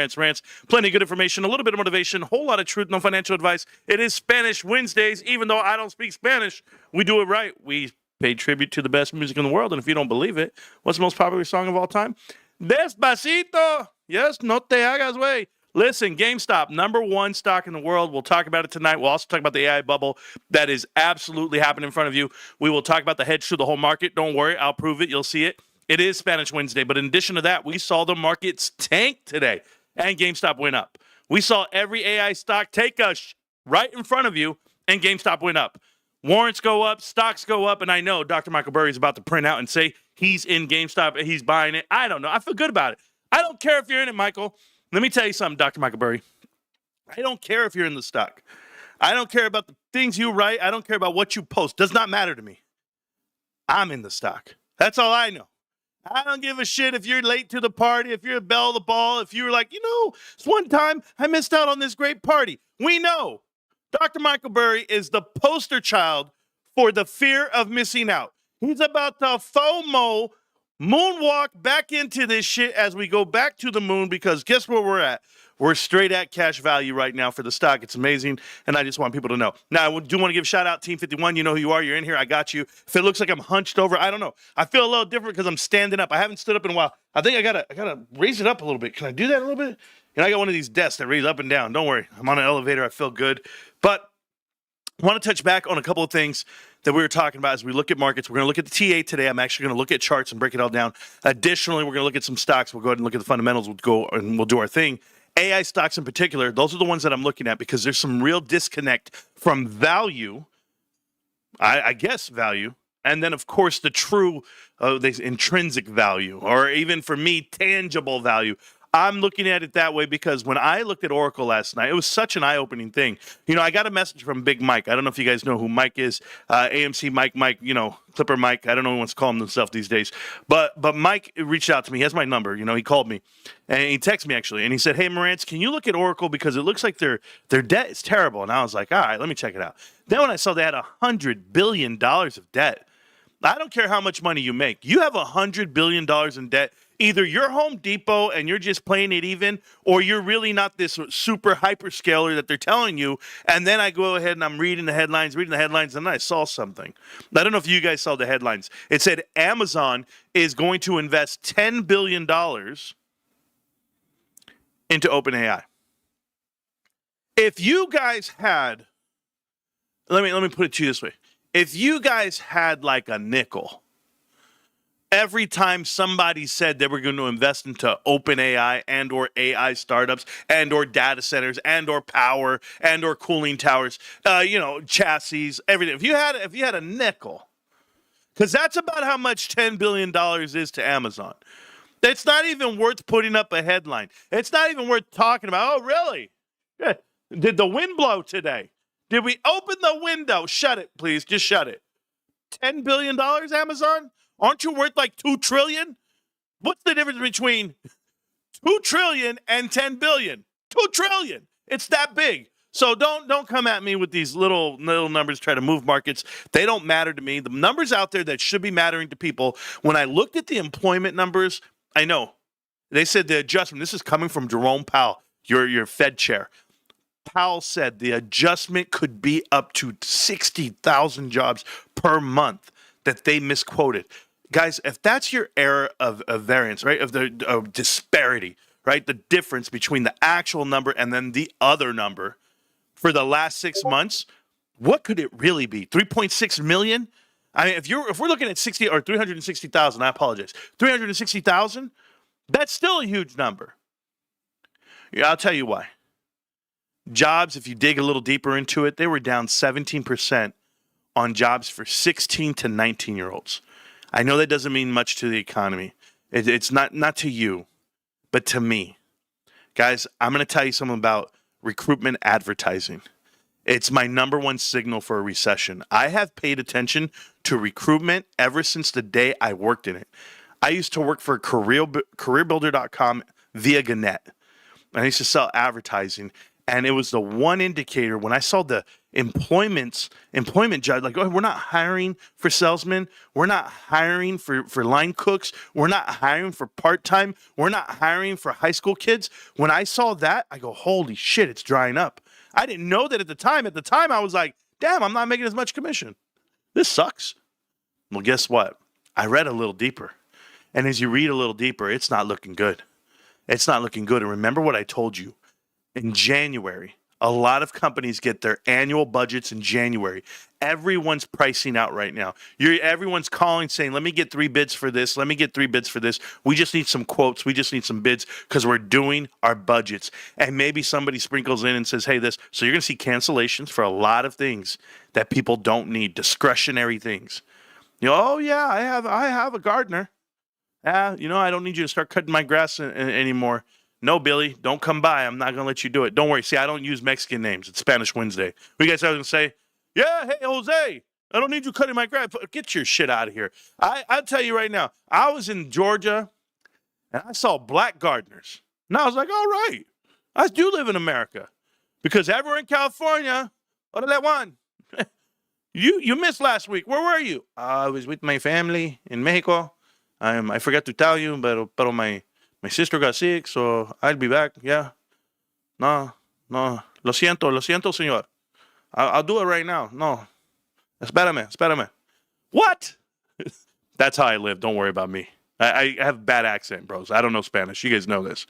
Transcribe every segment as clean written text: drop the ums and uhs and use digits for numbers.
Marantz Rantz. Plenty of good information, a little bit of motivation, a whole lot of truth, no financial advice. It is Spanish Wednesdays. Even though I don't speak Spanish, we do it right. We pay tribute to the best music in the world. And if you don't believe it, what's the most popular song of all time? Despacito. Yes, no te hagas way. Listen, GameStop, number one stock in the world. We'll talk about it tonight. We'll also talk about the AI bubble that is absolutely happening in front of you. We will talk about the hedge through the whole market. Don't worry, I'll prove it. You'll see it. It is Spanish Wednesday. But in addition to that, we saw the markets tank today, and GameStop went up. We saw every AI stock take us right in front of you, and GameStop went up. Warrants go up, stocks go up, and I know Dr. Michael Burry is about to print out and say he's in GameStop and he's buying it. I don't know. I feel good about it. I don't care if you're in it, Michael. Let me tell you something, Dr. Michael Burry. I don't care if you're in the stock. I don't care about the things you write. I don't care about what you post. Does not matter to me. I'm in the stock. That's all I know. I don't give a shit if you're late to the party, if you're a belle of the ball, if you're like, it's one time I missed out on this great party. We know Dr. Michael Burry is the poster child for the fear of missing out. He's about to FOMO moonwalk back into this shit as we go back to the moon, because guess where we're at? We're straight at cash value right now for the stock. It's amazing, and I just want people to know. Now, I do want to give a shout-out, Team 51. You know who you are. You're in here. I got you. If it looks like I'm hunched over, I don't know. I feel a little different because I'm standing up. I haven't stood up in a while. I think I gotta raise it up a little bit. Can I do that a little bit? I got one of these desks that raise up and down. Don't worry. I'm on an elevator. I feel good. But I want to touch back on a couple of things that we were talking about as we look at markets. We're going to look at the TA today. I'm actually going to look at charts and break it all down. Additionally, we're going to look at some stocks. We'll go ahead and look at the fundamentals. We'll do our thing. AI stocks in particular, those are the ones that I'm looking at because there's some real disconnect from value, I guess value, and then, of course, the true intrinsic value, or even for me, tangible value. I'm looking at it that way because when I looked at Oracle last night, it was such an eye-opening thing. I got a message from Big Mike. I don't know if you guys know who Mike is. AMC Mike, Clipper Mike. I don't know who wants to call him himself these days. But Mike reached out to me. He has my number. He called me. And he texted me, actually. And he said, hey, Marantz, can you look at Oracle? Because it looks like their debt is terrible. And I was like, all right, let me check it out. Then when I saw they had $100 billion of debt, I don't care how much money you make. You have $100 billion in debt. Either you're Home Depot and you're just playing it even, or you're really not this super hyperscaler that they're telling you. And then I go ahead and I'm reading the headlines, and then I saw something. I don't know if you guys saw the headlines. It said Amazon is going to invest $10 billion into OpenAI. If you guys had, let me put it to you this way. If you guys had like a nickel every time somebody said they were going to invest into OpenAI and or AI startups and or data centers and or power and or cooling towers, chassis, everything. If you had a nickel, because that's about how much $10 billion is to Amazon. It's not even worth putting up a headline. It's not even worth talking about. Oh, really? Yeah. Did the wind blow today? Did we open the window? Shut it, please. Just shut it. $10 billion, Amazon? Aren't you worth like $2 trillion? What's the difference between $2 trillion and $10 billion? $2 trillion. It's that big. So don't come at me with these little numbers, try to move markets. They don't matter to me. The numbers out there that should be mattering to people, when I looked at the employment numbers, I know. They said the adjustment, this is coming from Jerome Powell, your Fed chair. Powell said the adjustment could be up to 60,000 jobs per month that they misquoted. Guys, if that's your error of variance, right, of the disparity, right, the difference between the actual number and then the other number for the last 6 months, what could it really be? 3.6 million? I mean, if we're looking at 60 or 360,000, I apologize. 360,000, that's still a huge number. Yeah, I'll tell you why. Jobs, if you dig a little deeper into it, they were down 17% on jobs for 16 to 19-year-olds. I know that doesn't mean much to the economy. It's not to you, but to me. Guys, I'm going to tell you something about recruitment advertising. It's my number one signal for a recession. I have paid attention to recruitment ever since the day I worked in it. I used to work for careerbuilder.com via Gannett. I used to sell advertising, And it was the one indicator when I saw the employment judge, like, oh, we're not hiring for salesmen. We're not hiring for line cooks. We're not hiring for part-time. We're not hiring for high school kids. When I saw that, I go, holy shit, it's drying up. I didn't know that at the time. At the time, I was like, damn, I'm not making as much commission. This sucks. Well, guess what? I read a little deeper. And as you read a little deeper, it's not looking good. It's not looking good. And remember what I told you. In January, a lot of companies get their annual budgets in January. Everyone's pricing out right now. Everyone's calling saying, let me get 3 bids for this. Let me get 3 bids for this. We just need some quotes. We just need some bids because we're doing our budgets. And maybe somebody sprinkles in and says, hey, this. So you're going to see cancellations for a lot of things that people don't need, discretionary things. Oh, yeah, I have a gardener. I don't need you to start cutting my grass anymore. No, Billy, don't come by. I'm not going to let you do it. Don't worry. See, I don't use Mexican names. It's Spanish Wednesday. What you guys are going to say? Yeah, hey, Jose, I don't need you cutting my grass. Get your shit out of here. I'll tell you right now, I was in Georgia, and I saw black gardeners. And I was like, all right, I do live in America. Because everywhere in California, that one, you missed last week. Where were you? I was with my family in Mexico. I forgot to tell you, but my sister got sick, so I'll be back. Yeah. No. Lo siento, señor. I'll do it right now. No. Espérame. What? That's how I live. Don't worry about me. I have a bad accent, bros. I don't know Spanish. You guys know this.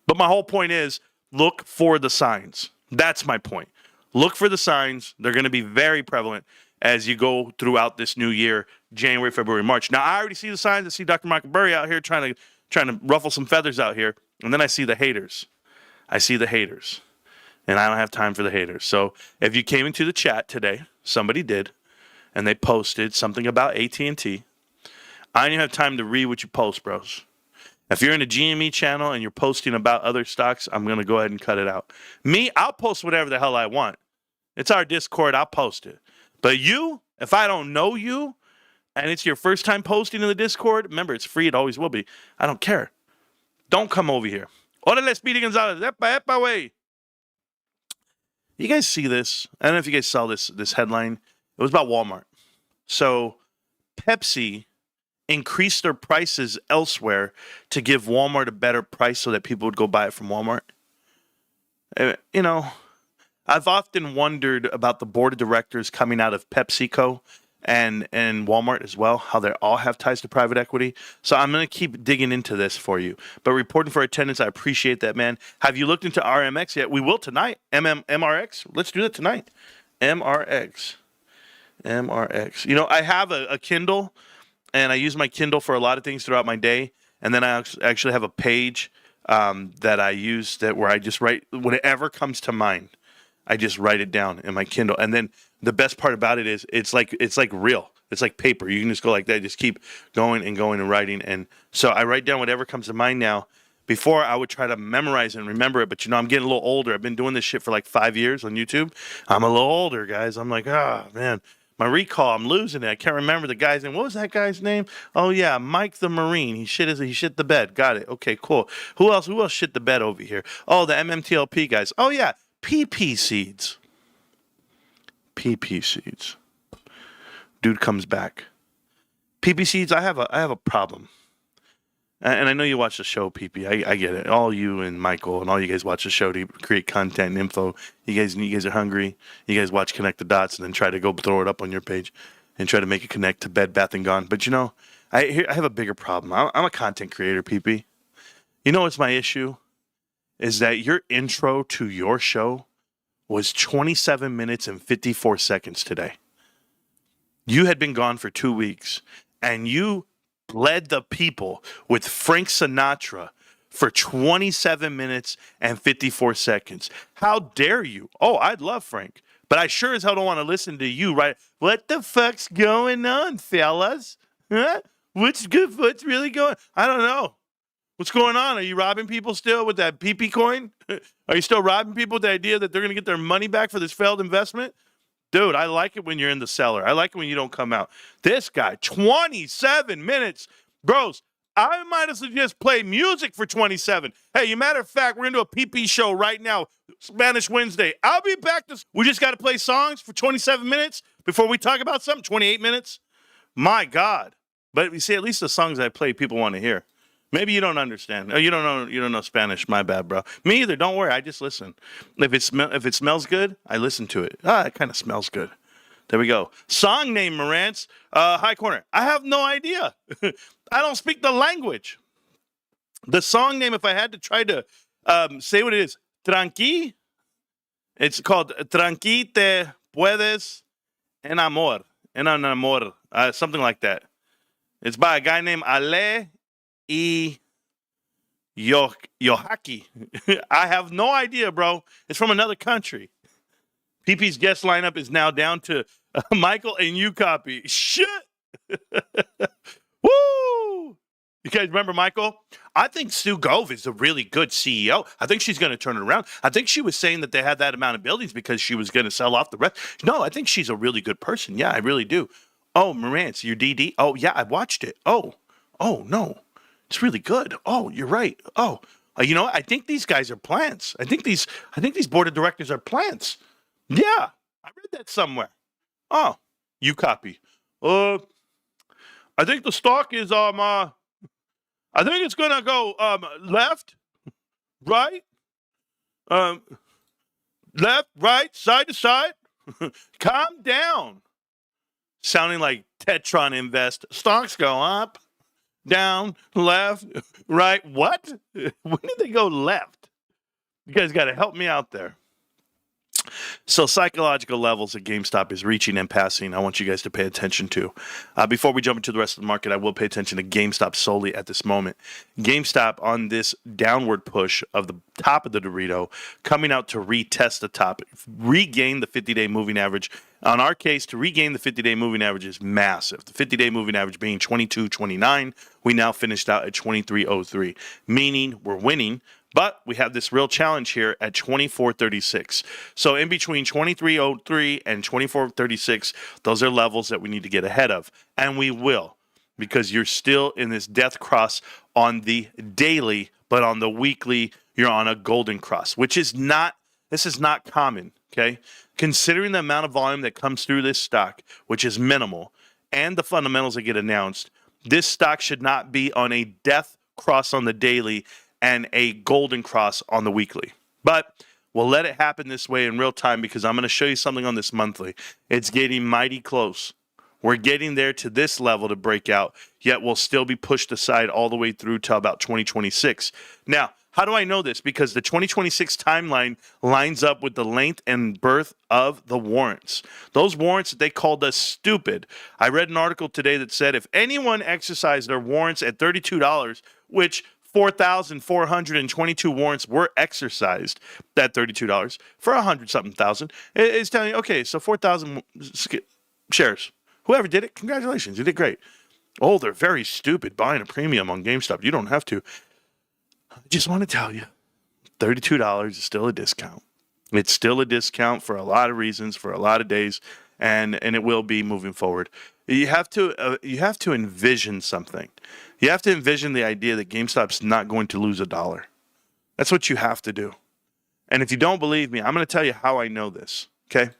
But my whole point is, look for the signs. That's my point. Look for the signs. They're going to be very prevalent as you go throughout this new year, January, February, March. Now, I already see the signs. I see Dr. Michael Burry out here trying to ruffle some feathers out here. And then I see the haters. And I don't have time for the haters. So if you came into the chat today, somebody did, and they posted something about AT&T. I don't even have time to read what you post, bros. If you're in a GME channel and you're posting about other stocks, I'm going to go ahead and cut it out. Me, I'll post whatever the hell I want. It's our Discord. I'll post it. But you, if I don't know you, and it's your first time posting in the Discord, remember, it's free. It always will be. I don't care. Don't come over here. Órale, Speedy Gonzalez. Epa, way. You guys see this? I don't know if you guys saw this headline. It was about Walmart. So Pepsi increased their prices elsewhere to give Walmart a better price so that people would go buy it from Walmart. I've often wondered about the board of directors coming out of PepsiCo and Walmart as well, how they all have ties to private equity. So I'm going to keep digging into this for you. But reporting for attendance, I appreciate that, man. Have you looked into RMX yet? We will tonight. MRX. Let's do that tonight. MRX. I have a Kindle, and I use my Kindle for a lot of things throughout my day. And then I actually have a page that I use where I just write whatever comes to mind. I just write it down in my Kindle. And then the best part about it is it's like real. It's like paper. You can just go like that. Just keep going and writing. And so I write down whatever comes to mind now. Before, I would try to memorize and remember it. But, I'm getting a little older. I've been doing this shit for like 5 years on YouTube. I'm a little older, guys. I'm like, man. My recall, I'm losing it. I can't remember the guy's name. What was that guy's name? Oh, yeah, Mike the Marine. He shit the bed. Got it. Okay, cool. Who else shit the bed over here? Oh, the MMTLP guys. Oh, yeah. PP seeds. Dude comes back. PP seeds, I have a problem. And I know you watch the show, PP. I get it. All you and Michael and all you guys watch the show to create content and info. You guys are hungry. You guys watch Connect the Dots and then try to go throw it up on your page and try to make it connect to Bed, Bath, and Gone. But I have a bigger problem. I'm a content creator, PP. What's my issue? Is that your intro to your show was 27 minutes and 54 seconds today. You had been gone for 2 weeks, and you led the people with Frank Sinatra for 27 minutes and 54 seconds. How dare you? Oh, I'd love Frank, but I sure as hell don't want to listen to you, right? What the fuck's going on, fellas? Huh? What's good? What's really going? I don't know. What's going on? Are you robbing people still with that PP coin? Are you still robbing people with the idea that they're going to get their money back for this failed investment? Dude, I like it when you're in the cellar. I like it when you don't come out. This guy, 27 minutes. Bros, I might as well just play music for 27. Hey, you matter of fact, we're going to do a PP show right now, Spanish Wednesday. I'll be back. We just got to play songs for 27 minutes before we talk about something, 28 minutes. My God. But you see, at least the songs I play, people want to hear. Maybe you don't understand. Oh, you don't know Spanish. My bad, bro. Me either. Don't worry. I just listen. If it smells good, I listen to it. It kind of smells good. There we go. Song name, Marantz. High Corner. I have no idea. I don't speak the language. The song name, if I had to try to say what it is, Tranqui. It's called Tranqui te puedes enamor. Something like that. It's by a guy named Ale y Yohaki. I have no idea, bro. It's from another country. PP's guest lineup is now down to Michael and you copy. Shit. Woo! You guys remember Michael? I think Sue Gove is a really good CEO. I think she's going to turn it around. I think she was saying that they had that amount of buildings because she was going to sell off the rest. No, I think she's a really good person. Yeah, I really do. Oh, Marantz, your DD? Oh, yeah, I watched it. Oh, no. It's really good. Oh, you're right. Oh, you know what? I think these guys are plants. I think these board of directors are plants. Yeah, I read that somewhere. Oh, you copy. I think the stock is I think it's gonna go left, right, left, right, side to side. Calm down. Sounding like Tetron Invest. Stocks go up, down, left, right. What? When did they go left? You guys got to help me out there. So psychological levels at GameStop is reaching and passing. I want you guys to pay attention to. Before we jump into the rest of the market, I will pay attention to GameStop solely at this moment. GameStop on this downward push of the top of the Dorito, coming out to retest the top, regain the 50-day moving average. On our case, to regain the 50-day moving average is massive. The 50-day moving average being 22.29. We now finished out at 23.03, meaning we're winning. But we have this real challenge here at 24.36. So in between 23.03 and 24.36, those are levels that we need to get ahead of. And we will, because you're still in this death cross on the daily, but on the weekly, you're on a golden cross, which is not, this is not common, okay? Considering the amount of volume that comes through this stock, which is minimal, and the fundamentals that get announced, this stock should not be on a death cross on the daily and a golden cross on the weekly. But we'll let it happen this way in real time because I'm going to show you something on this monthly. It's getting mighty close. We're getting there to this level to break out, yet we'll still be pushed aside all the way through to about 2026. Now, how do I know this? Because the 2026 timeline lines up with the length and birth of the warrants. Those warrants, they called us stupid. I read an article today that said if anyone exercised their warrants at $32, which 4,422 warrants were exercised at $32 for 100-something thousand. It's telling you, okay, so 4,000 shares. Whoever did it, congratulations, you did great. Oh, they're very stupid buying a premium on GameStop. You don't have to. I just want to tell you, $32 is still a discount. It's still a discount for a lot of reasons, for a lot of days, and it will be moving forward. You have to envision something. You have to envision the idea that GameStop's not going to lose $1. That's what you have to do. And if you don't believe me, I'm going to tell you how I know this, okay?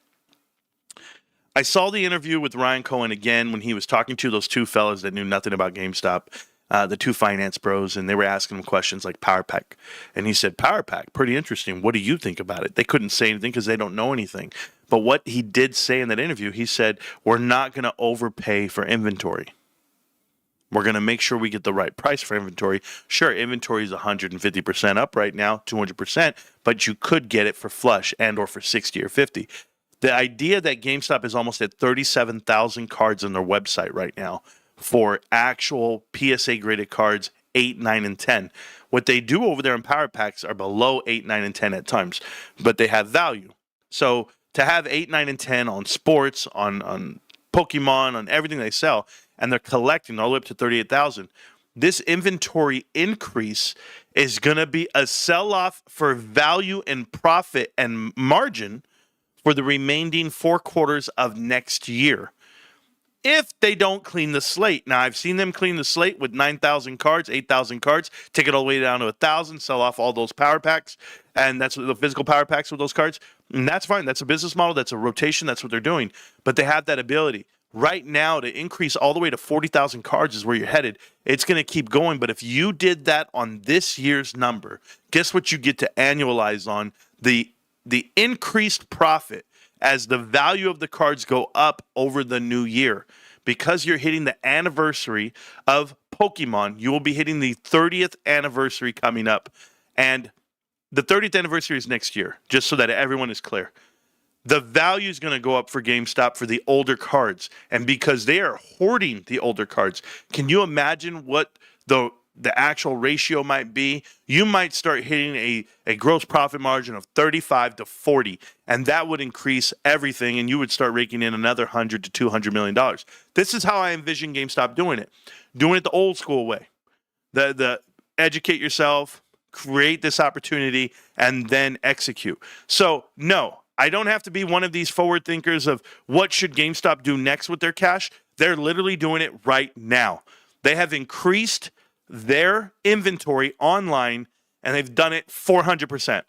I saw the interview with Ryan Cohen again when he was talking to those two fellas that knew nothing about GameStop, the two finance bros, and they were asking him questions like Power Pack. And he said, Power Pack, pretty interesting. What do you think about it? They couldn't say anything because they don't know anything. But what he did say in that interview, he said, we're not going to overpay for inventory. We're going to make sure we get the right price for inventory. Sure, inventory is 150% up right now, 200%, but you could get it for flush and or for 60 or 50. The idea that GameStop is almost at 37,000 cards on their website right now for actual PSA graded cards 8, 9, and 10. What they do over there in Power Packs are below 8, 9, and 10 at times, but they have value. So to have 8, 9, and 10 on sports, on Pokemon, on everything they sell, and they're collecting all the way up to 38,000, this inventory increase is going to be a sell-off for value and profit and margin for the remaining 4 quarters of next year. if they don't clean the slate. Now, I've seen them clean the slate with 9,000 cards, 8,000 cards, take it all the way down to 1,000, sell off all those power packs, and that's the physical power packs with those cards. And that's fine. That's a business model. That's a rotation. That's what they're doing. But they have that ability. Right now, to increase all the way to 40,000 cards is where you're headed. It's going to keep going. But if you did that on this year's number, guess what you get to annualize on? The increased profit as the value of the cards go up over the new year. Because you're hitting the anniversary of Pokemon, you will be hitting the 30th anniversary coming up. And the 30th anniversary is next year, just so that everyone is clear. The value is going to go up for GameStop for the older cards. And because they are hoarding the older cards, can you imagine what the actual ratio might be? You might start hitting a gross profit margin of 35 to 40, and that would increase everything, and you would start raking in another $100 to $200 million. This is how I envision GameStop doing it the old school way. The educate yourself, create this opportunity, and then execute. So, no, I don't have to be one of these forward thinkers of what should GameStop do next with their cash. They're literally doing it right now. They have increased their inventory online, and they've done it 400%.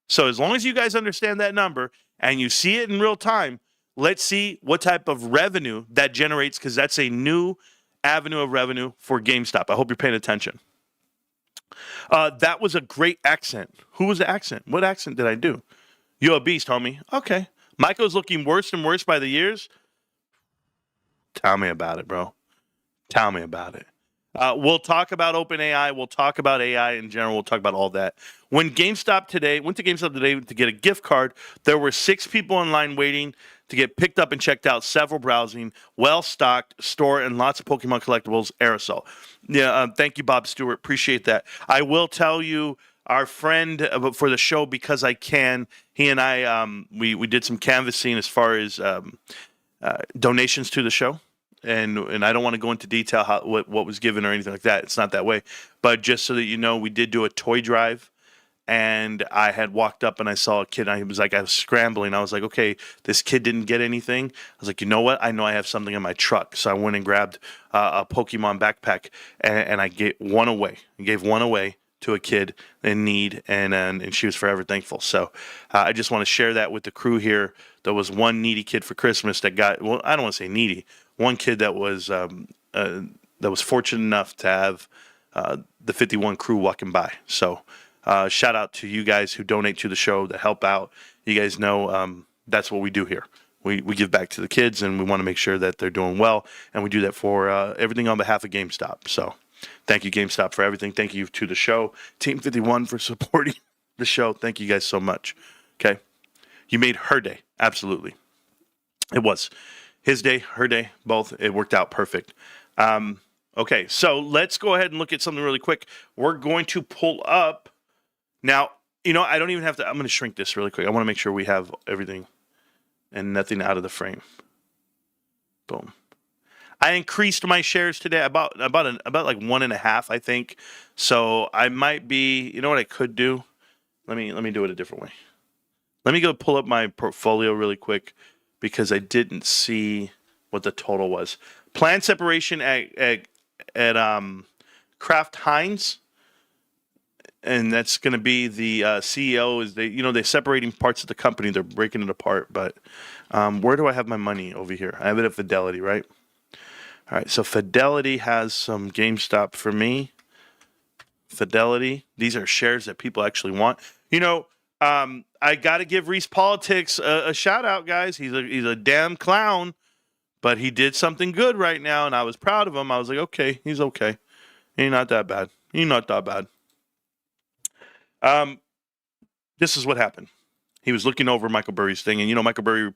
So as long as you guys understand that number and you see it in real time, let's see what type of revenue that generates, because that's a new avenue of revenue for GameStop. I hope you're paying attention. That was a great accent. Who was the accent? What accent did I do? You're a beast, homie. Okay. Michael's looking worse and worse by the years. Tell me about it, bro. Tell me about it. We'll talk about OpenAI. We'll talk about AI in general. We'll talk about all that. Went to GameStop today to get a gift card. There were 6 people in line waiting to get picked up and checked out, several browsing, well-stocked store, and lots of Pokemon collectibles, aerosol. Yeah, thank you, Bob Stewart. Appreciate that. I will tell you, our friend for the show, Because I Can, he and I, we did some canvassing as far as donations to the show. And I don't want to go into detail what was given or anything like that. It's not that way. But just so that you know, we did do a toy drive. And I had walked up and I saw a kid. I was scrambling. I was like, okay, this kid didn't get anything. I was like, you know what? I know I have something in my truck. So I went and grabbed a Pokemon backpack and I gave one away. I gave one away to a kid in need, and she was forever thankful. So I just want to share that with the crew here. There was one needy kid for Christmas that got, well, I don't want to say needy. One kid that was fortunate enough to have the 51 crew walking by. So shout out to you guys who donate to the show, that help out. You guys know that's what we do here. We give back to the kids, and we want to make sure that they're doing well, and we do that for everything on behalf of GameStop. So thank you, GameStop, for everything. Thank you to the show. Team 51 for supporting the show. Thank you guys so much. Okay. You made her day. Absolutely. It was his day, her day, both. It worked out perfect. Okay, so let's go ahead and look at something really quick. We're going to pull up. Now, I don't even have to. I'm going to shrink this really quick. I want to make sure we have everything and nothing out of the frame. Boom. I increased my shares today about like 1.5, I think. So I might be. You know what I could do? Let me do it a different way. Let me go pull up my portfolio really quick, because I didn't see what the total was. Planned separation at Kraft Heinz, and that's going to be the CEO. Is they're separating parts of the company. They're breaking it apart. But where do I have my money over here? I have it at Fidelity, right? All right. So Fidelity has some GameStop for me. Fidelity. These are shares that people actually want. I got to give Reese Politics a shout out, guys. He's a damn clown, but he did something good right now, and I was proud of him. I was like, okay, he's okay. He's not that bad. This is what happened. He was looking over Michael Burry's thing, and Michael Burry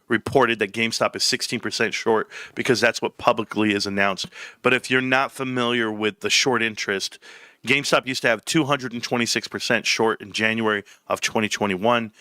reported that GameStop is 16% short, because that's what publicly is announced. But if you're not familiar with the short interest, GameStop used to have 226% short in January of 2021,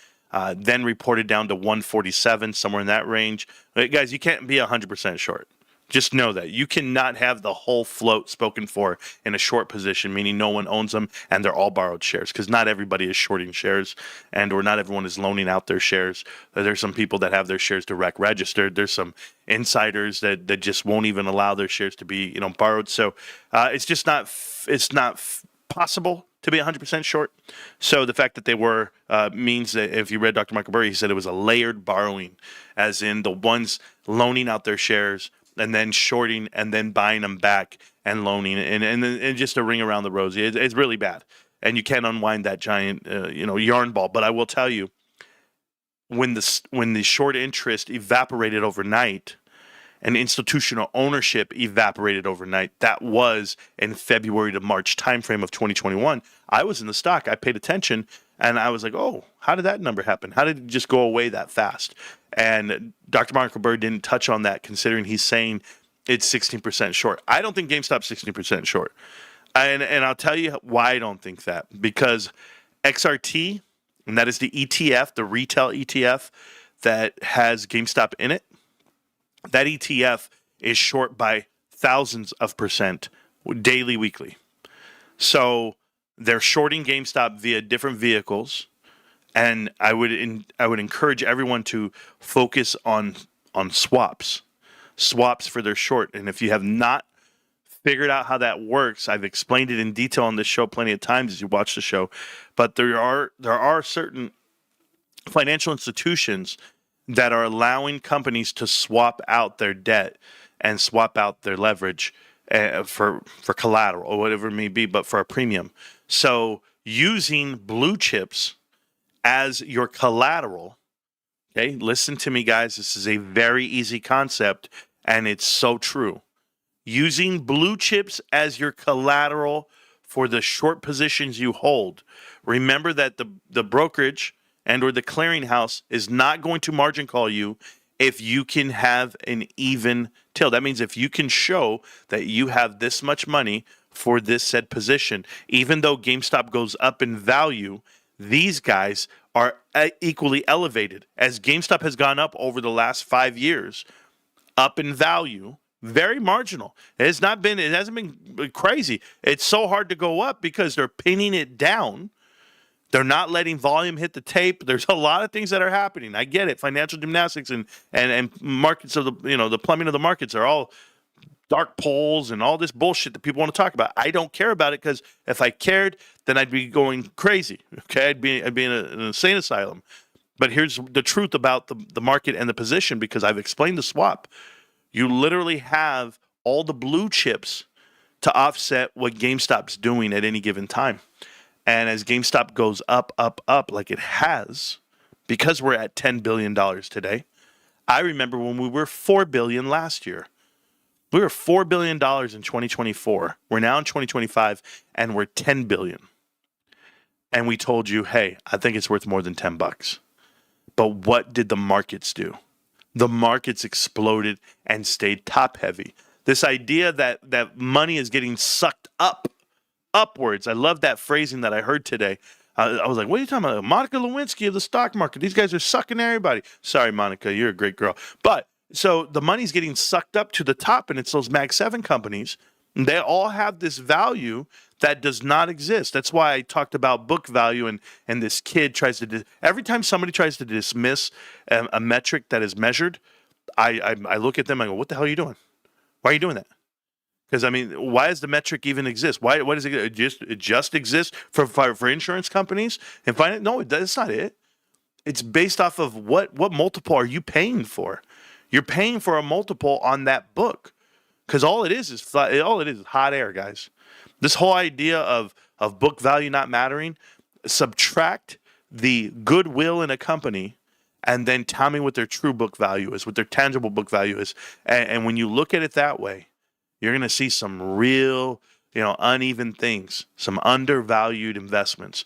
then reported down to 147, somewhere in that range. Guys, you can't be 100% short. Just know that you cannot have the whole float spoken for in a short position, meaning no one owns them and they're all borrowed shares, because not everybody is shorting shares and or not everyone is loaning out their shares. There's some people that have their shares direct registered. There's some insiders that just won't even allow their shares to be borrowed. So it's just not possible to be 100% short. So the fact that they were means that if you read Dr. Michael Burry, he said it was a layered borrowing, as in the ones loaning out their shares and then shorting and then buying them back and loaning and just a ring around the rosy. It's really bad. And you can't unwind that giant yarn ball. But I will tell you, when the short interest evaporated overnight and institutional ownership evaporated overnight, that was in February to March timeframe of 2021. I was in the stock. I paid attention, and I was like, oh, how did that number happen? How did it just go away that fast? And Dr. Michael Burry didn't touch on that, considering he's saying it's 16% short. I don't think GameStop's 16% short. And I'll tell you why I don't think that. Because XRT, and that is the ETF, the retail ETF that has GameStop in it, that ETF is short by thousands of percent daily, weekly. So they're shorting GameStop via different vehicles, and I would encourage everyone to focus on swaps for their short. And if you have not figured out how that works, I've explained it in detail on this show plenty of times as you watch the show. But there are certain financial institutions that are allowing companies to swap out their debt and swap out their leverage for collateral or whatever it may be, but for a premium. So using blue chips as your collateral, okay, listen to me, guys. This is a very easy concept, and it's so true. Using blue chips as your collateral for the short positions you hold. Remember that the brokerage and or the clearinghouse is not going to margin call you if you can have an even tail. That means if you can show that you have this much money for this said position, even though GameStop goes up in value, these guys are equally elevated. As GameStop has gone up over the last 5 years, up in value, very marginal. It hasn't been crazy. It's so hard to go up because they're pinning it down. They're not letting volume hit the tape. There's a lot of things that are happening. I get it. Financial gymnastics and markets of the plumbing of the markets are all dark poles and all this bullshit that people want to talk about. I don't care about it, because if I cared, then I'd be going crazy. Okay, I'd be in an insane asylum. But here's the truth about the market and the position, because I've explained the swap. You literally have all the blue chips to offset what GameStop's doing at any given time. And as GameStop goes up, like it has, because we're at $10 billion today, I remember when we were $4 billion last year. We were $4 billion in 2024. We're now in 2025, and we're $10 billion. And we told you, hey, I think it's worth more than $10. But what did the markets do? The markets exploded and stayed top heavy. This idea that money is getting sucked upwards. I love that phrasing that I heard today. I was like, what are you talking about? Monica Lewinsky of the stock market. These guys are sucking everybody. Sorry, Monica, you're a great girl. But so the money's getting sucked up to the top, and it's those Mag 7 companies. And they all have this value that does not exist. That's why I talked about book value, and this kid tries to every time somebody tries to dismiss a metric that is measured, I look at them, I go, what the hell are you doing? Why are you doing that? Because, I mean, why does the metric even exist? Why does it just exist for insurance companies and finance? No, that's not it. It's based off of what multiple are you paying for? You're paying for a multiple on that book, because all it is hot air, guys. This whole idea of book value not mattering, subtract the goodwill in a company, and then tell me what their true book value is, what their tangible book value is, and when you look at it that way, you're going to see some real, uneven things, some undervalued investments.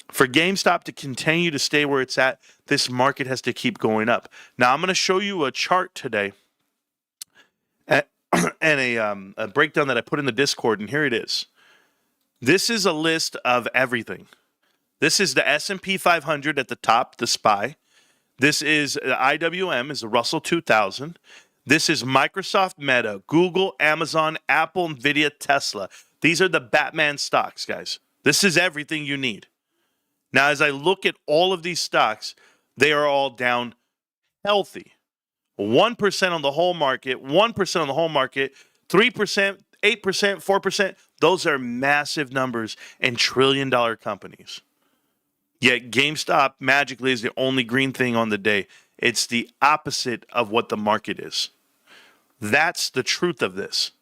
For GameStop to continue to stay where it's at, this market has to keep going up. Now, I'm going to show you a chart today and a breakdown that I put in the Discord, and here it is. This is a list of everything. This is the S&P 500 at the top, the SPY. This is IWM, is the Russell 2000. This is Microsoft, Meta, Google, Amazon, Apple, Nvidia, Tesla. These are the Batman stocks, guys. This is everything you need. Now, as I look at all of these stocks, they are all down healthy. 1% on the whole market, 1% on the whole market, 3%, 8%, 4%. Those are massive numbers in trillion-dollar companies. Yet GameStop magically is the only green thing on the day. It's the opposite of what the market is. That's the truth of this.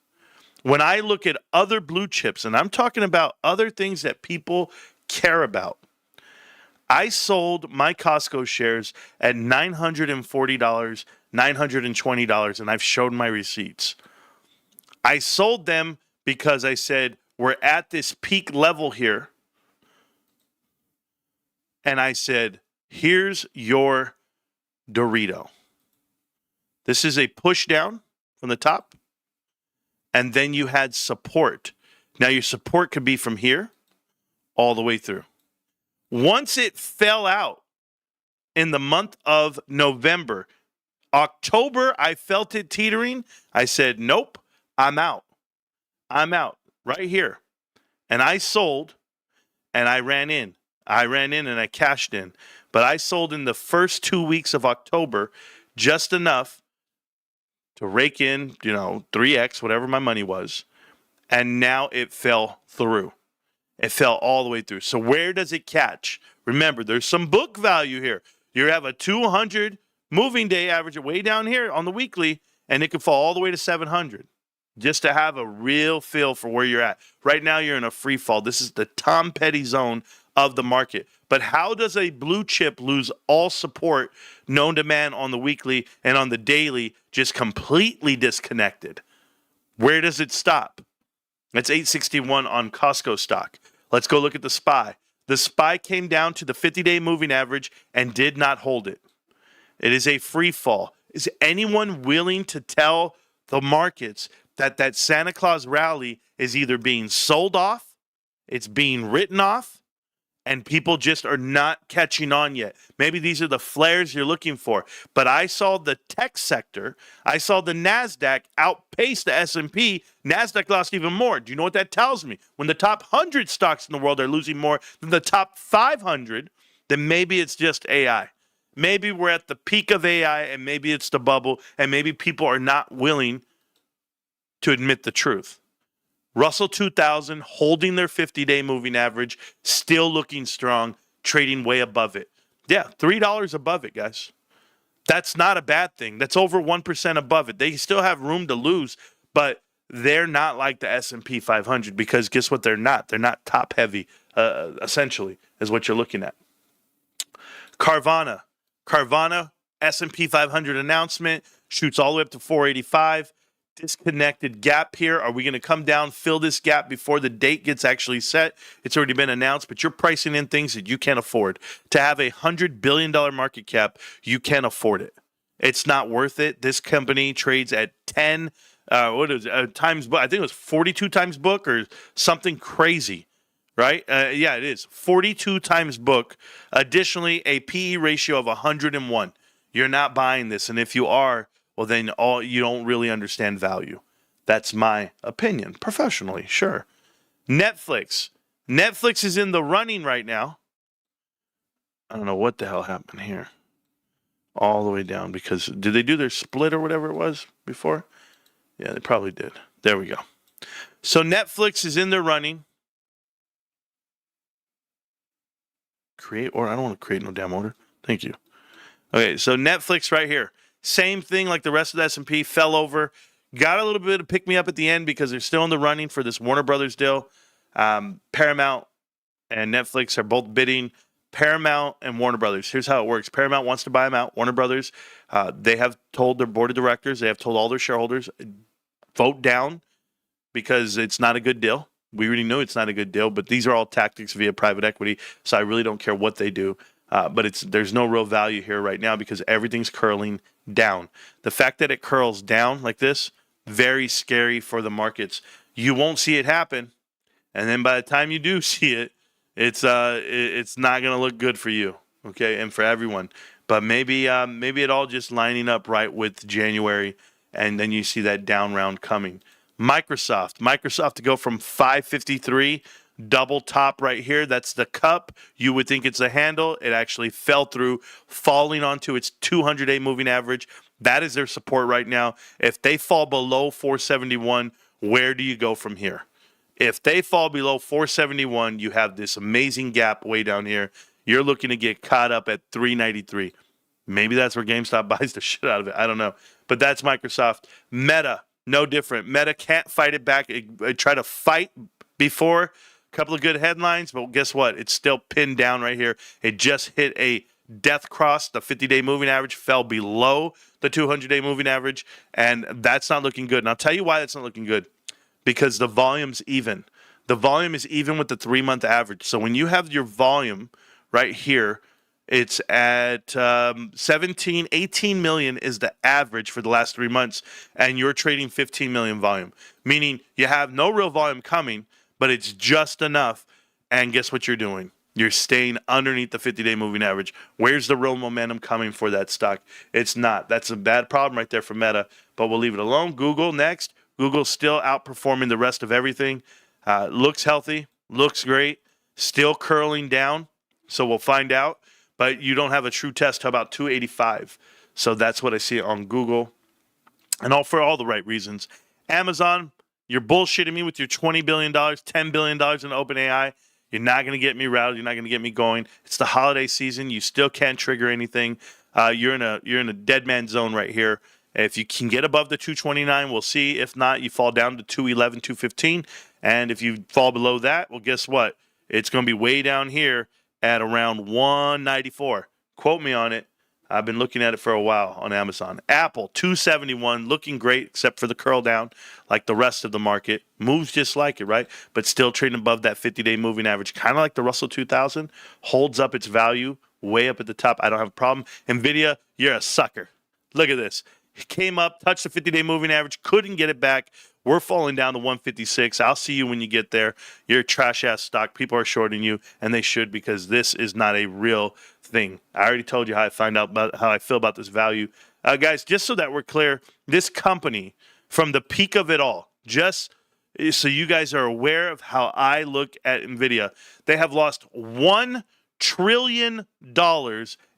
When I look at other blue chips, and I'm talking about other things that people care about, I sold my Costco shares at $940, $920, and I've shown my receipts. I sold them because I said, we're at this peak level here. And I said, here's your Dorito. This is a push down from the top. And then you had support. Now your support could be from here all the way through. Once it fell out in the month of November, October, I felt it teetering. I said, nope, I'm out. I'm out right here. And I sold and I ran in. I ran in and I cashed in. But I sold in the first 2 weeks of October just enough to rake in, 3x, whatever my money was. And now it fell through. It fell all the way through. So where does it catch? Remember, there's some book value here. You have a 200 moving day average way down here on the weekly, and it could fall all the way to 700. Just to have a real feel for where you're at. Right now, you're in a free fall. This is the Tom Petty zone of the market. But how does a blue chip lose all support known to man on the weekly and on the daily, just completely disconnected? Where does it stop? That's 861 on Costco stock. Let's go look at the SPY. The SPY came down to the 50-day moving average and did not hold it. It is a free fall. Is anyone willing to tell the markets that Santa Claus rally is either being sold off, it's being written off, and people just are not catching on yet? Maybe these are the flares you're looking for. But I saw the tech sector, I saw the NASDAQ outpace the S&P. NASDAQ lost even more. Do you know what that tells me? When the top 100 stocks in the world are losing more than the top 500, then maybe it's just AI. Maybe we're at the peak of AI, and maybe it's the bubble, and maybe people are not willing to admit the truth. Russell 2000 holding their 50-day moving average, still looking strong, trading way above it. Yeah, $3 above it, guys. That's not a bad thing. That's over 1% above it. They still have room to lose, but they're not like the S&P 500 because guess what? They're not. They're not top heavy, essentially, is what you're looking at. Carvana, S&P 500 announcement, shoots all the way up to 485. Disconnected gap here. Are we going to come down, fill this gap before the date gets actually set? It's already been announced, but you're pricing in things that you can't afford. To have a $100 billion market cap, you can't afford it. It's not worth it. This company trades at 10 times book. I think it was 42 times book or something crazy, right? Yeah, it is. 42 times book. Additionally, a PE ratio of 101. You're not buying this, and if you are, well, then you don't really understand value. That's my opinion, professionally, sure. Netflix is in the running right now. I don't know what the hell happened here. All the way down because did they do their split or whatever it was before? Yeah, they probably did. There we go. So Netflix is in the running. Create order. I don't want to create no damn order. Thank you. Okay, so Netflix right here. Same thing like the rest of the S&P, fell over. Got a little bit of pick me up at the end because they're still in the running for this Warner Brothers deal. Paramount and Netflix are both bidding. Paramount and Warner Brothers. Here's how it works. Paramount wants to buy them out. Warner Brothers, they have told their board of directors, they have told all their shareholders, vote down because it's not a good deal. We already know it's not a good deal, but these are all tactics via private equity, so I really don't care what they do. But there's no real value here right now because everything's curling down. The fact that it curls down like this, very scary for the markets. You won't see it happen, and then by the time you do see it, it's not going to look good for you, okay, and for everyone. But maybe it all just lining up right with January, and then you see that down round coming. Microsoft to go from 553, double top right here. That's the cup. You would think it's a handle. It actually fell through, falling onto its 200-day moving average. That is their support right now. If they fall below 471, where do you go from here? If they fall below 471, you have this amazing gap way down here. You're looking to get caught up at 393. Maybe that's where GameStop buys the shit out of it. I don't know. But that's Microsoft. Meta, no different. Meta can't fight it back. It tried to fight before. A couple of good headlines, but guess what? It's still pinned down right here. It just hit a death cross. The 50-day moving average fell below the 200-day moving average, and that's not looking good. And I'll tell you why that's not looking good. Because the volume's even. The volume is even with the 3-month average. So when you have your volume right here, it's at 18 million is the average for the last 3 months, and you're trading 15 million volume, meaning you have no real volume coming, but it's just enough. And guess what you're doing? You're staying underneath the 50-day moving average. Where's the real momentum coming for that stock? It's not. That's a bad problem right there for Meta, but we'll leave it alone. Google next. Google's still outperforming the rest of everything. Looks healthy, looks great, still curling down. So we'll find out. But you don't have a true test till about 285. So that's what I see on Google. And all for all the right reasons. Amazon, you're bullshitting me with your $20 billion, $10 billion in OpenAI. You're not going to get me routed. You're not going to get me going. It's the holiday season. You still can't trigger anything. You're in a dead man zone right here. If you can get above the 229, we'll see. If not, you fall down to 211, 215. And if you fall below that, well, guess what? It's going to be way down here at around 194. Quote me on it. I've been looking at it for a while on Amazon. Apple, 271, looking great except for the curl down like the rest of the market. Moves just like it, right? But still trading above that 50-day moving average. Kind of like the Russell 2000. Holds up its value way up at the top. I don't have a problem. NVIDIA, you're a sucker. Look at this. Came up, touched the 50-day moving average, couldn't get it back. We're falling down to 156. I'll see you when you get there. You're a trash-ass stock. People are shorting you, and they should, because this is not a real thing. I already told you how I feel about this value. Guys, just so that we're clear, this company, from the peak of it all, just so you guys are aware of how I look at NVIDIA, they have lost $1 trillion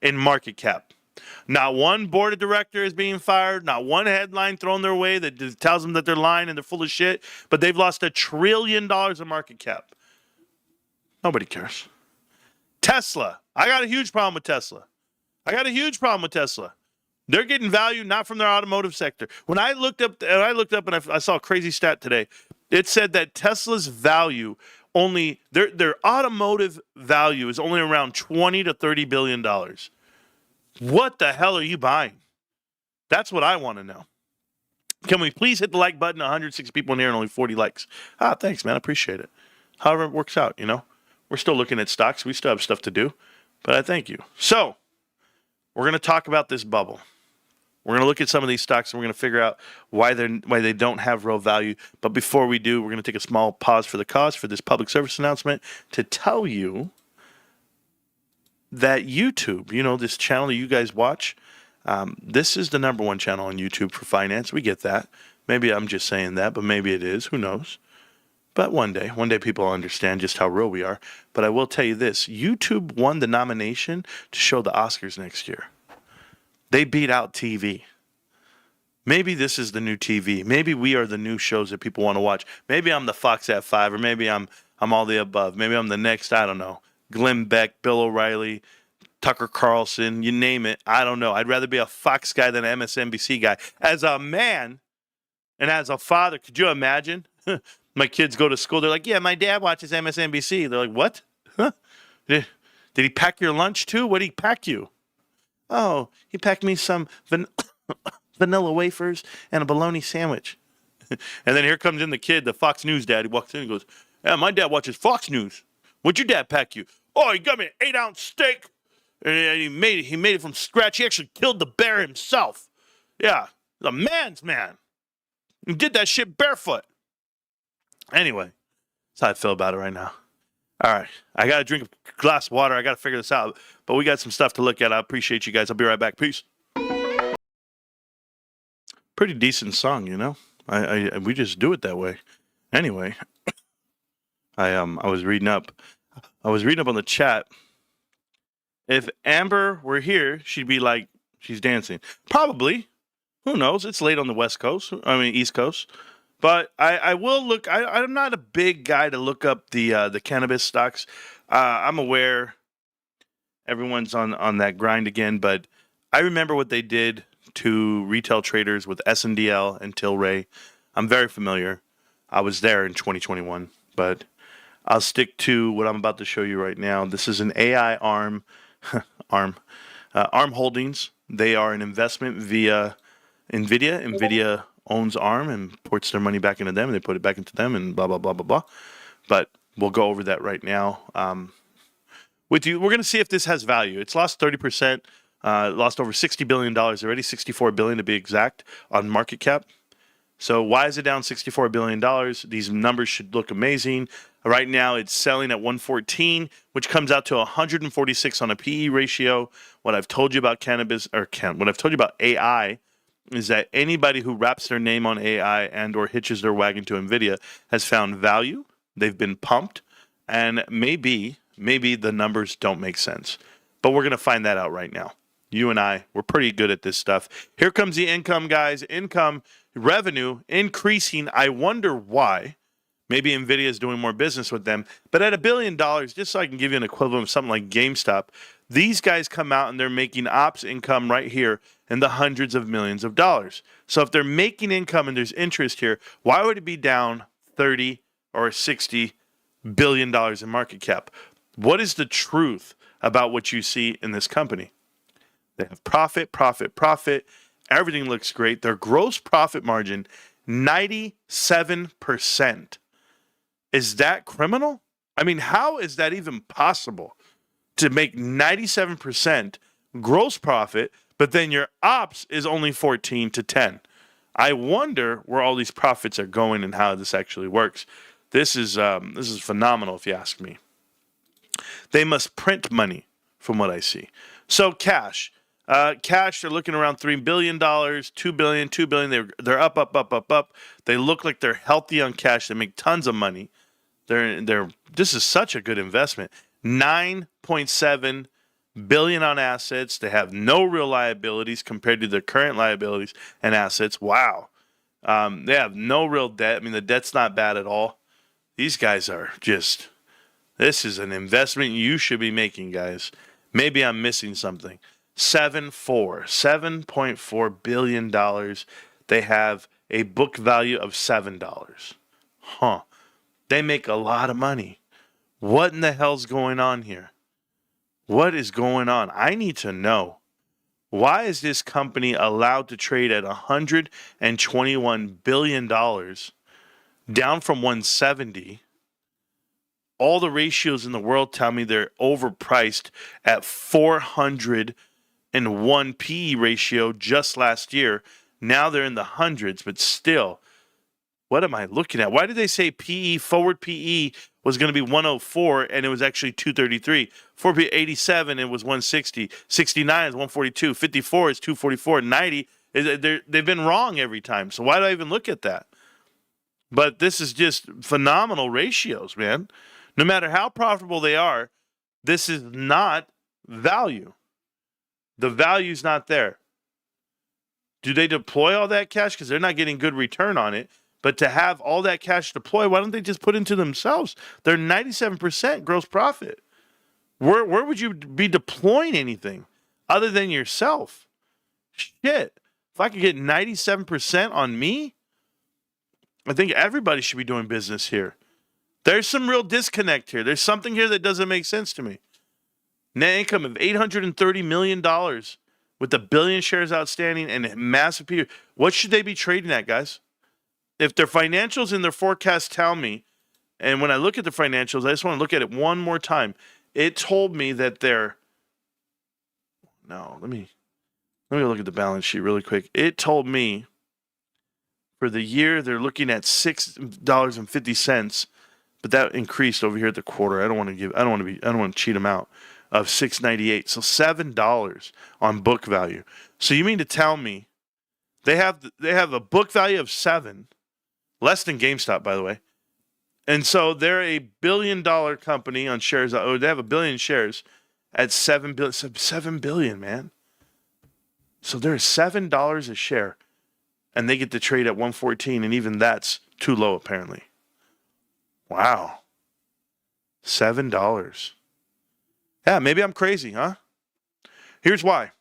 in market cap. Not one board of directors is being fired. Not one headline thrown their way that tells them that they're lying and they're full of shit. But they've lost $1 trillion in market cap. Nobody cares. Tesla. I got a huge problem with Tesla. They're getting value not from their automotive sector. When I looked up and I saw a crazy stat today, it said that Tesla's value only their automotive value is only around $20 to $30 billion. What the hell are you buying? That's what I want to know. Can we please hit the like button? 106 people in here and only 40 likes. Thanks, man. I appreciate it. However it works out, We're still looking at stocks. We still have stuff to do. But I thank you. So, we're going to talk about this bubble. We're going to look at some of these stocks and we're going to figure out why they don't have real value. But before we do, we're going to take a small pause for the cause for this public service announcement to tell you that YouTube, this channel that you guys watch, this is the number one channel on YouTube for finance. We get that. Maybe I'm just saying that, but maybe it is. Who knows? But one day people will understand just how real we are. But I will tell you this. YouTube won the nomination to show the Oscars next year. They beat out TV. Maybe this is the new TV. Maybe we are the new shows that people want to watch. Maybe I'm the Fox at 5, or maybe I'm all the above. Maybe I'm the next, I don't know, Glenn Beck, Bill O'Reilly, Tucker Carlson, you name it. I don't know. I'd rather be a Fox guy than an MSNBC guy. As a man and as a father, could you imagine? My kids go to school. They're like, yeah, my dad watches MSNBC. They're like, what? Huh? Did he pack your lunch too? What did he pack you? Oh, he packed me some vanilla wafers and a bologna sandwich. And then here comes in the kid, the Fox News dad. He walks in and goes, yeah, my dad watches Fox News. What'd your dad pack you? Oh, he got me an 8-ounce steak. And he made it from scratch. He actually killed the bear himself. Yeah, the man's man. He did that shit barefoot. Anyway, that's how I feel about it right now. All right, I got to drink a glass of water. I got to figure this out. But we got some stuff to look at. I appreciate you guys. I'll be right back. Peace. Pretty decent song, you know. We just do it that way. Anyway, I was reading up. I was reading up on the chat. If Amber were here, she'd be like, she's dancing. Probably. Who knows? It's late on the West Coast. I mean, East Coast. But I will look. I'm not a big guy to look up the cannabis stocks. I'm aware everyone's on that grind again, but I remember what they did to retail traders with SNDL and Tilray. I'm very familiar. I was there in 2021, but I'll stick to what I'm about to show you right now. This is an AI ARM Holdings. They are an investment via NVIDIA. NVIDIA owns ARM and ports their money back into them, and they put it back into them, and blah, blah, blah, blah, blah. But we'll go over that right now. With you, we're going to see if this has value. It's lost 30%, lost over $60 billion already, $64 billion to be exact on market cap. So why is it down $64 billion? These numbers should look amazing. Right now, it's selling at 114, which comes out to 146 on a PE ratio. What I've told you about cannabis, what I've told you about AI, is that anybody who wraps their name on AI and or hitches their wagon to NVIDIA has found value. They've been pumped, and maybe the numbers don't make sense. But we're going to find that out right now. You and I, we're pretty good at this stuff. Here comes the income, guys. Income, revenue increasing. I wonder why. Maybe NVIDIA is doing more business with them. But at $1 billion, just so I can give you an equivalent of something like GameStop, these guys come out and they're making ops income right here in the hundreds of millions of dollars. So if they're making income and there's interest here, why would it be down 30 or 60 billion dollars in market cap? What is the truth about what you see in this company? They have profit. Everything looks great. Their gross profit margin, 97%. Is that criminal? I mean, how is that even possible to make 97% gross profit, but then your ops is only 14 to 10? I wonder where all these profits are going and how this actually works. This is phenomenal, if you ask me. They must print money, from what I see. So cash, they're looking around $3 billion, $2 billion. They're up. They look like they're healthy on cash. They make tons of money. This is such a good investment. $9.7 billion on assets. They have no real liabilities compared to their current liabilities and assets. Wow. They have no real debt. I mean, the debt's not bad at all. These guys are just, this is an investment you should be making, guys. Maybe I'm missing something. $7.4 billion. They have a book value of $7. Huh. They make a lot of money. What in the hell's going on here? What is going on? I need to know. Why is this company allowed to trade at $121 billion, down from 170? All the ratios in the world tell me they're overpriced at 401 PE ratio just last year. Now they're in the hundreds, but still, what am I looking at? Why did they say PE, forward PE was going to be 104 and it was actually 233? Forward PE 87, it was 160. 69 is 142. 54 is 244. 90, they've been wrong every time. So why do I even look at that? But this is just phenomenal ratios, man. No matter how profitable they are, this is not value. The value's not there. Do they deploy all that cash? Because they're not getting good return on it. But to have all that cash deployed, why don't they just put into themselves? They're 97% gross profit. Where would you be deploying anything other than yourself? Shit. If I could get 97% on me, I think everybody should be doing business here. There's some real disconnect here. There's something here that doesn't make sense to me. Net income of $830 million with a billion shares outstanding and a massive PE. What should they be trading at, guys? If their financials and their forecasts tell me, and when I look at the financials, I just want to look at it one more time. It told me that they're, no, let me look at the balance sheet really quick. It told me for the year they're looking at $6.50, but that increased over here at the quarter. I don't want to cheat them out, of $6.98. So $7 on book value. So you mean to tell me They have a book value of 7, less than GameStop, by the way. And so they're a $1 billion company on shares. Or they have 1 billion shares at 7 billion. 7 billion, man. So they're $7 a share, and they get to trade at 114, and even that's too low apparently. Wow. $7. Yeah, maybe I'm crazy, huh? Here's why.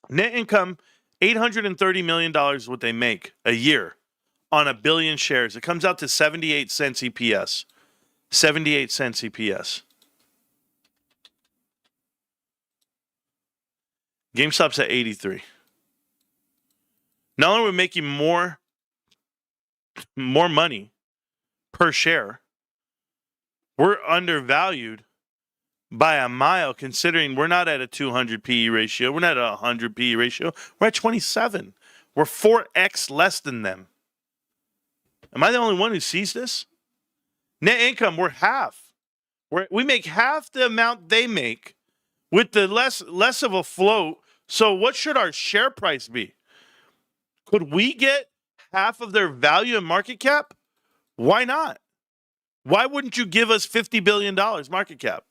Net income, $830 million is what they make a year on 1 billion shares. It comes out to 78 cents EPS. 78 cents EPS. GameStop's at 83. Not only are we making more money per share, we're undervalued by a mile, considering we're not at a 200 PE ratio. We're not at a 100 PE ratio. We're at 27. We're 4x less than them. Am I the only one who sees this? Net income, we're half. We make half the amount they make with the less of a float. So what should our share price be? Could we get half of their value and market cap? Why not? Why wouldn't you give us $50 billion market cap?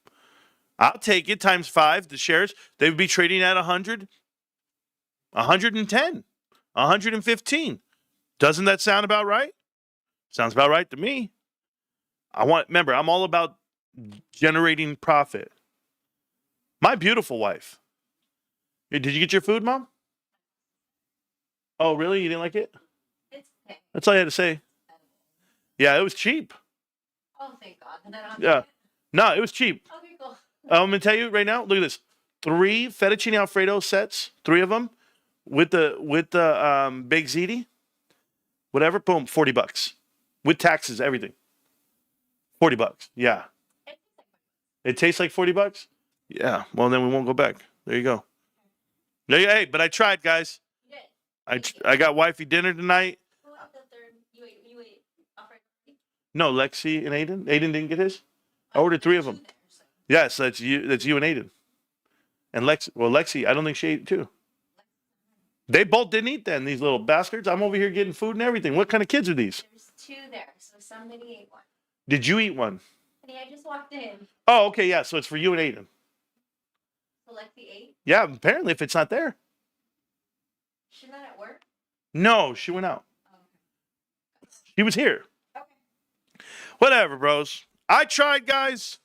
I'll take it times 5, the shares. They would be trading at 100, 110, 115. Doesn't that sound about right? Sounds about right to me. Remember, I'm all about generating profit. My beautiful wife. Did you get your food, Mom? Oh, really? You didn't like it? It's okay. That's all you had to say. Yeah, it was cheap. Oh, thank God. And I don't Yeah. No, it was cheap. Okay, cool. I'm going to tell you right now, look at this. 3 fettuccine Alfredo sets, 3 of them, with the baked ziti, whatever, boom, $40. With taxes, everything. $40. Yeah. It tastes like $40? Yeah. Well, then we won't go back. There you go. Hey, but I tried, guys. You did. I got wifey dinner tonight. Who ate the third? You ate Alfredo? No, Lexi and Aiden. Aiden didn't get his. I ordered 3 of them. Yes, that's you. That's you and Aiden. And Lexi, I don't think she ate too. They both didn't eat then, these little bastards. I'm over here getting food and everything. What kind of kids are these? There's 2 there, so somebody ate one. Did you eat one? Honey, I just walked in. Oh, okay, yeah. So it's for you and Aiden. So Lexi ate? Yeah, apparently if it's not there. She's not at work? No, she went out. Oh, okay. She was here. Okay. Whatever, bros. I tried, guys.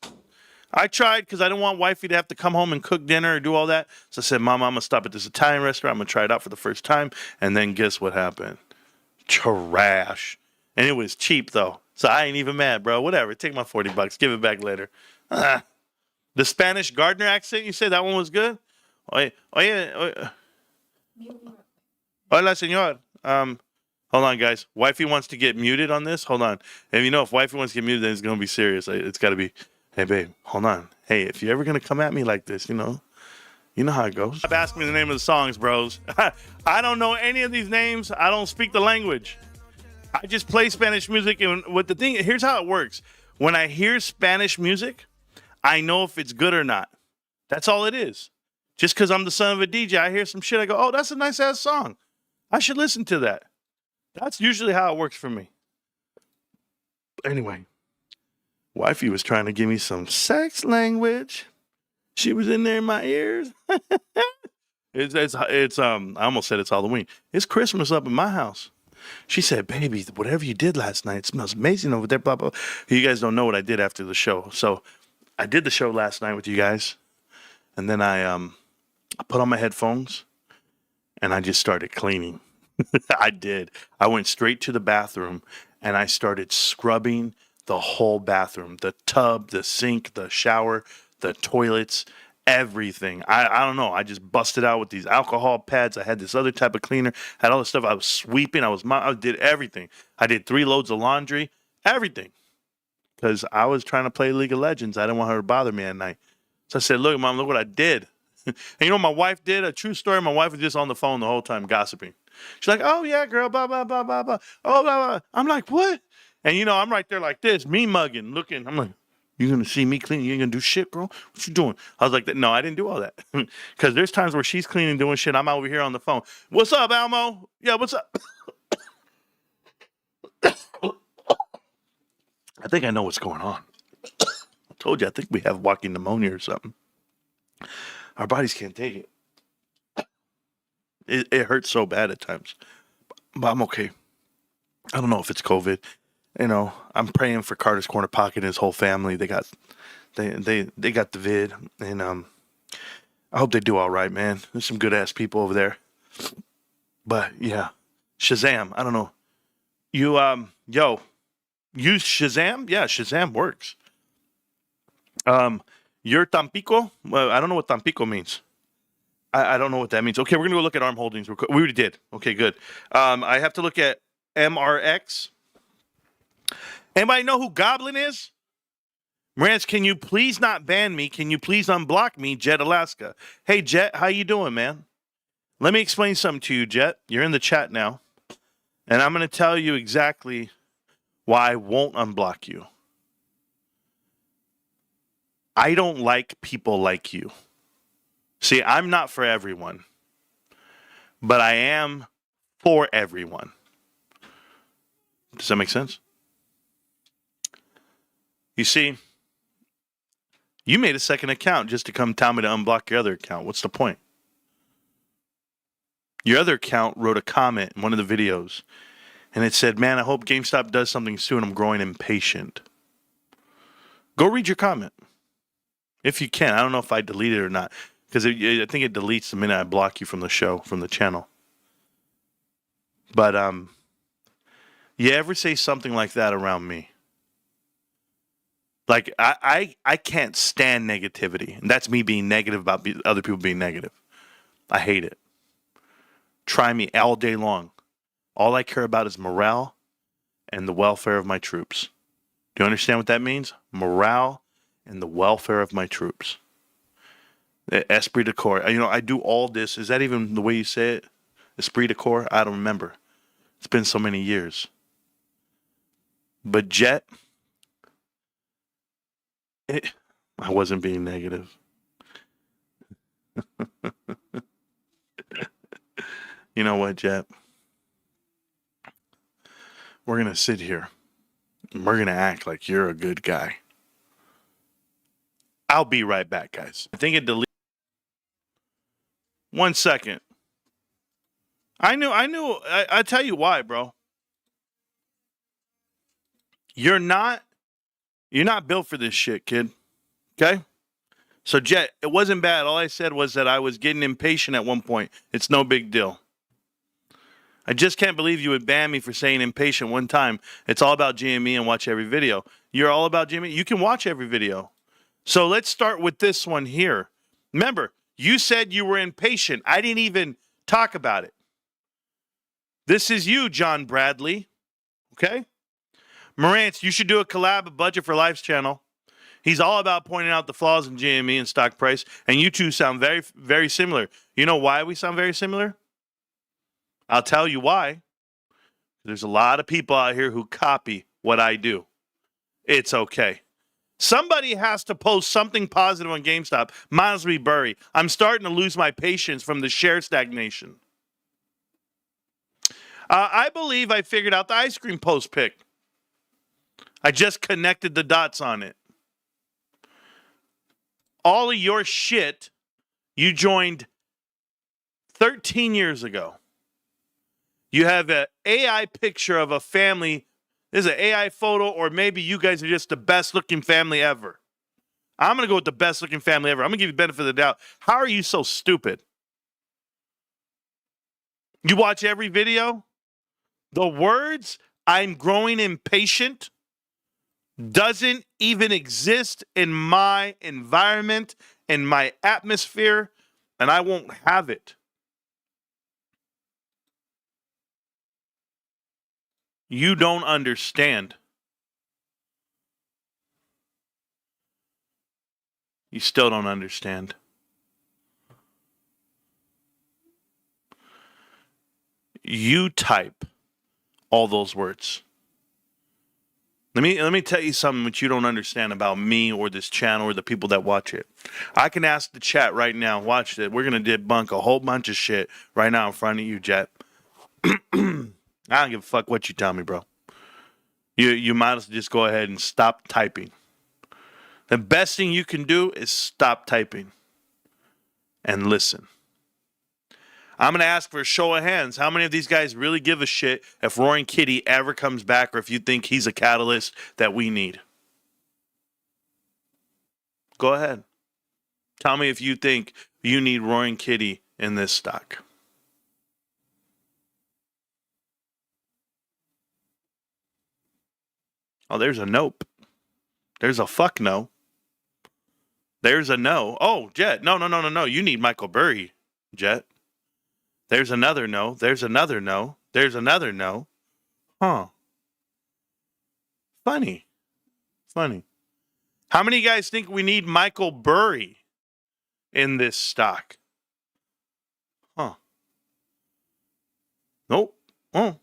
I tried because I didn't want wifey to have to come home and cook dinner or do all that. So I said, Mama, I'm going to stop at this Italian restaurant. I'm going to try it out for the first time. And then guess what happened? Trash. And it was cheap, though. So I ain't even mad, bro. Whatever. Take my $40. Give it back later. The Spanish gardener accent, you said that one was good? Oye. Hola, señor. Hold on, guys. Wifey wants to get muted on this. Hold on. And if wifey wants to get muted, then it's going to be serious. It's got to be, hey, babe, hold on. Hey, if you're ever going to come at me like this, you know how it goes. Stop asking me the name of the songs, bros. I don't know any of these names. I don't speak the language. I just play Spanish music. And here's how it works. When I hear Spanish music, I know if it's good or not. That's all it is. Just because I'm the son of a DJ, I hear some shit. I go, oh, that's a nice ass song. I should listen to that. That's usually how it works for me. Anyway, wifey was trying to give me some sex language. She was in there in my ears. I almost said it's Halloween. It's Christmas up in my house. She said, baby, whatever you did last night, it smells amazing over there, blah, blah. You guys don't know what I did after the show. So I did the show last night with you guys. And then I put on my headphones and I just started cleaning. I did. I went straight to the bathroom and I started scrubbing the whole bathroom, the tub, the sink, the shower, the toilets, everything. I don't know. I just busted out with these alcohol pads. I had this other type of cleaner, had all this stuff. I was sweeping. I did everything. I did 3 loads of laundry, everything. Because I was trying to play League of Legends. I didn't want her to bother me at night. So I said, look, Mom, look what I did. And you know what my wife did? A true story. My wife was just on the phone the whole time gossiping. She's like, oh, yeah, girl, blah, blah, blah, blah, blah. Oh, blah, blah. I'm like, what? And, I'm right there like this, me mugging, looking. I'm like, You gonna see me clean? You ain't gonna do shit, bro. What you doing? I was like, no, I didn't do all that. Because there's times where she's cleaning, doing shit. I'm over here on the phone. What's up, Almo? Yeah, what's up? I think I know what's going on. I told you, I think we have walking pneumonia or something. Our bodies can't take it. It hurts so bad at times. But I'm okay. I don't know if it's COVID. You know, I'm praying for Carter's Corner Pocket and his whole family. They got the vid, and I hope they do all right, man. There's some good ass people over there. But yeah, Shazam. I don't know. You use Shazam? Yeah, Shazam works. You're Tampico? Well, I don't know what Tampico means. I don't know what that means. Okay, we're gonna go look at ARM Holdings. We already did. Okay, good. I have to look at MRX. Anybody know who Goblin is? Marantz, can you please not ban me? Can you please unblock me, Jet Alaska? Hey, Jet, how you doing, man? Let me explain something to you, Jet. You're in the chat now, and I'm going to tell you exactly why I won't unblock you. I don't like people like you. See, I'm not for everyone, but I am for everyone. Does that make sense? You see, you made a second account just to come tell me to unblock your other account. What's the point? Your other account wrote a comment in one of the videos, and it said, man, I hope GameStop does something soon. I'm growing impatient. Go read your comment. If you can. I don't know if I delete it or not, because I think it deletes the minute I block you from the show, from the channel. But you ever say something like that around me? Like, I can't stand negativity. And that's me being negative about other people being negative. I hate it. Try me all day long. All I care about is morale and the welfare of my troops. Do you understand what that means? Morale and the welfare of my troops. Esprit de corps. You know, I do all this. Is that even the way you say it? Esprit de corps? I don't remember. It's been so many years. But Jet, I wasn't being negative. You know what, Jet? We're going to sit here and we're going to act like you're a good guy. I'll be right back, guys. I think it deleted. 1 second. I knew. I tell you why, bro. You're not built for this shit, kid. Okay? So, Jet, it wasn't bad. All I said was that I was getting impatient at one point. It's no big deal. I just can't believe you would ban me for saying impatient one time. It's all about GME and watch every video. You're all about GME. You can watch every video. So let's start with this one here. Remember, you said you were impatient. I didn't even talk about it. This is you, John Bradley. Okay? Marantz, you should do a collab of Budget for Life's channel. He's all about pointing out the flaws in GME and stock price. And you two sound very, very similar. You know why we sound very similar? I'll tell you why. There's a lot of people out here who copy what I do. It's okay. Somebody has to post something positive on GameStop. Miles be Burry. I'm starting to lose my patience from the share stagnation. I believe I figured out the ice cream post pick. I just connected the dots on it. All of your shit, you joined 13 years ago. You have an AI picture of a family. This is an AI photo, or maybe you guys are just the best looking family ever. I'm going to go with the best looking family ever. I'm going to give you the benefit of the doubt. How are you so stupid? You watch every video? The words, I'm growing impatient, doesn't even exist in my environment, in my atmosphere, and I won't have it. You don't understand. You still don't understand. You type all those words. Let me tell you something which you don't understand about me or this channel or the people that watch it. I can ask the chat right now. Watch it. We're gonna debunk a whole bunch of shit right now in front of you, Jet. I don't give a fuck what you tell me, bro. You might as well just go ahead and stop typing. The best thing you can do is stop typing and listen. I'm going to ask for a show of hands. How many of these guys really give a shit if Roaring Kitty ever comes back or if you think he's a catalyst that we need? Go ahead. Tell me if you think you need Roaring Kitty in this stock. Oh, there's a nope. There's a fuck no. There's a no. Oh, Jet. No. You need Michael Burry, Jet. There's another no. There's another no. There's another no. Huh. Funny. How many of you guys think we need Michael Burry in this stock? Huh. Nope. Oh.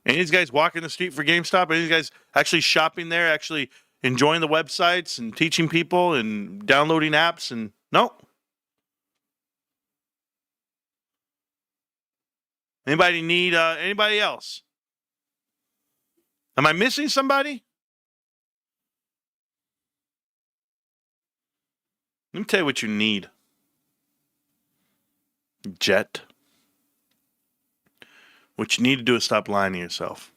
Any of these guys walking the street for GameStop? Any of these guys actually shopping there, actually enjoying the websites and teaching people and downloading apps? And no. Anybody need anybody else? Am I missing somebody? Let me tell you what you need. Jet. What you need to do is stop lying to yourself.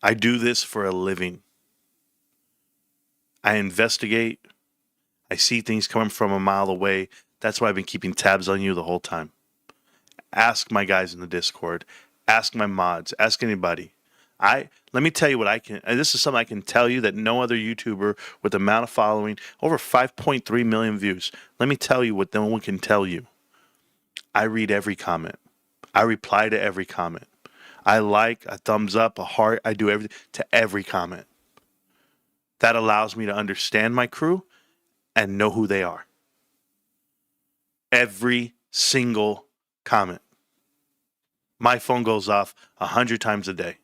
I do this for a living. I investigate. I see things coming from a mile away. That's why I've been keeping tabs on you the whole time. Ask my guys in the Discord. Ask my mods. Ask anybody. Let me tell you what I can. And this is something I can tell you that no other YouTuber with the amount of following, over 5.3 million views. Let me tell you what no one can tell you. I read every comment. I reply to every comment. I like a thumbs up, a heart. I do everything to every comment. That allows me to understand my crew and know who they are. Every single comment. My phone goes off 100 times a day.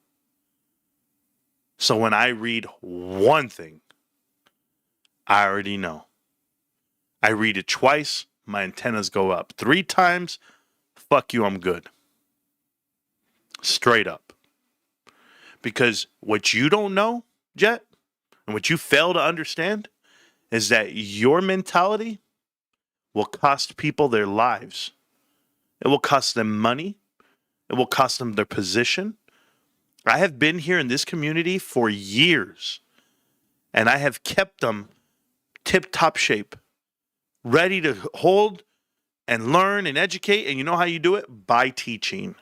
So when I read one thing, I already know. I read it twice, my antennas go up. 3 times, fuck you, I'm good. Straight up. Because what you don't know, Jet, and what you fail to understand is that your mentality will cost people their lives. It will cost them money. It will cost them their position. I have been here in this community for years, and I have kept them tip-top shape, ready to hold and learn and educate. And you know how you do it? By teaching,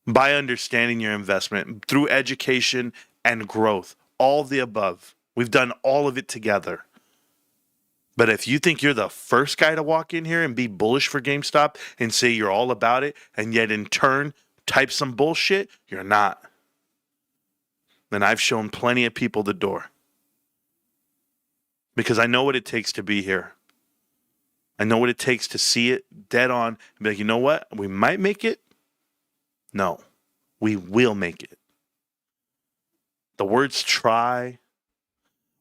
by understanding your investment, through education and growth, all of the above. We've done all of it together. But if you think you're the first guy to walk in here and be bullish for GameStop and say you're all about it, and yet in turn type some bullshit, you're not. Then I've shown plenty of people the door. Because I know what it takes to be here. I know what it takes to see it dead on and be like, you know what? We might make it. No, we will make it. The words try.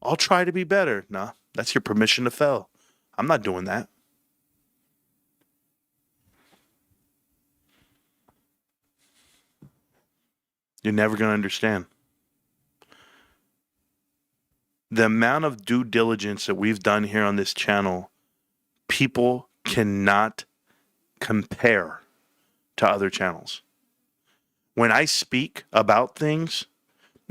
I'll try to be better. Nah, that's your permission to fail. I'm not doing that. You're never going to understand. The amount of due diligence that we've done here on this channel, people cannot compare to other channels. When I speak about things,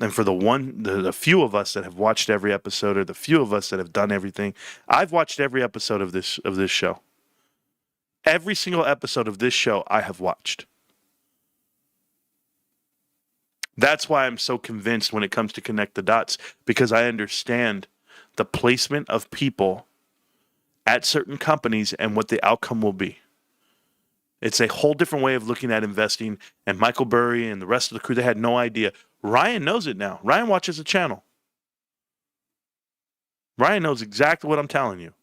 and for the few of us that have watched every episode, or the few of us that have done everything, I've watched every episode of this show. Every single episode of this show I have watched. That's why I'm so convinced when it comes to connect the dots, because I understand the placement of people at certain companies and what the outcome will be. It's a whole different way of looking at investing, and Michael Burry and the rest of the crew, they had no idea. Ryan knows it now. Ryan watches the channel. Ryan knows exactly what I'm telling you.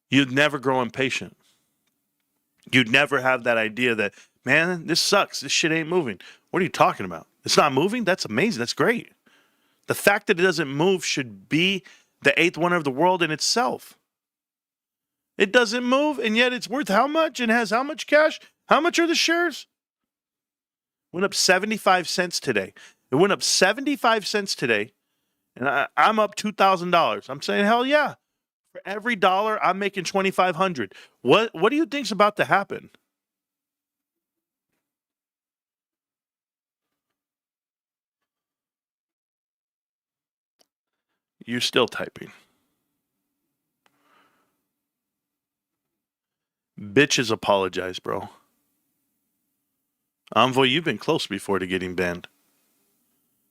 You'd never grow impatient. You'd never have that idea that Man, this sucks. This shit ain't moving. What are you talking about? It's not moving? That's amazing. That's great. The fact that it doesn't move should be the eighth wonder of the world in itself. It doesn't move, and yet it's worth how much and has how much cash? How much are the shares? Went up 75 cents today. It went up 75 cents today, and I'm up $2,000. I'm saying, hell yeah. For every dollar, I'm making $2,500. What do you think's about to happen? You're still typing. Bitches apologize, bro. Envoy, you've been close before to getting banned.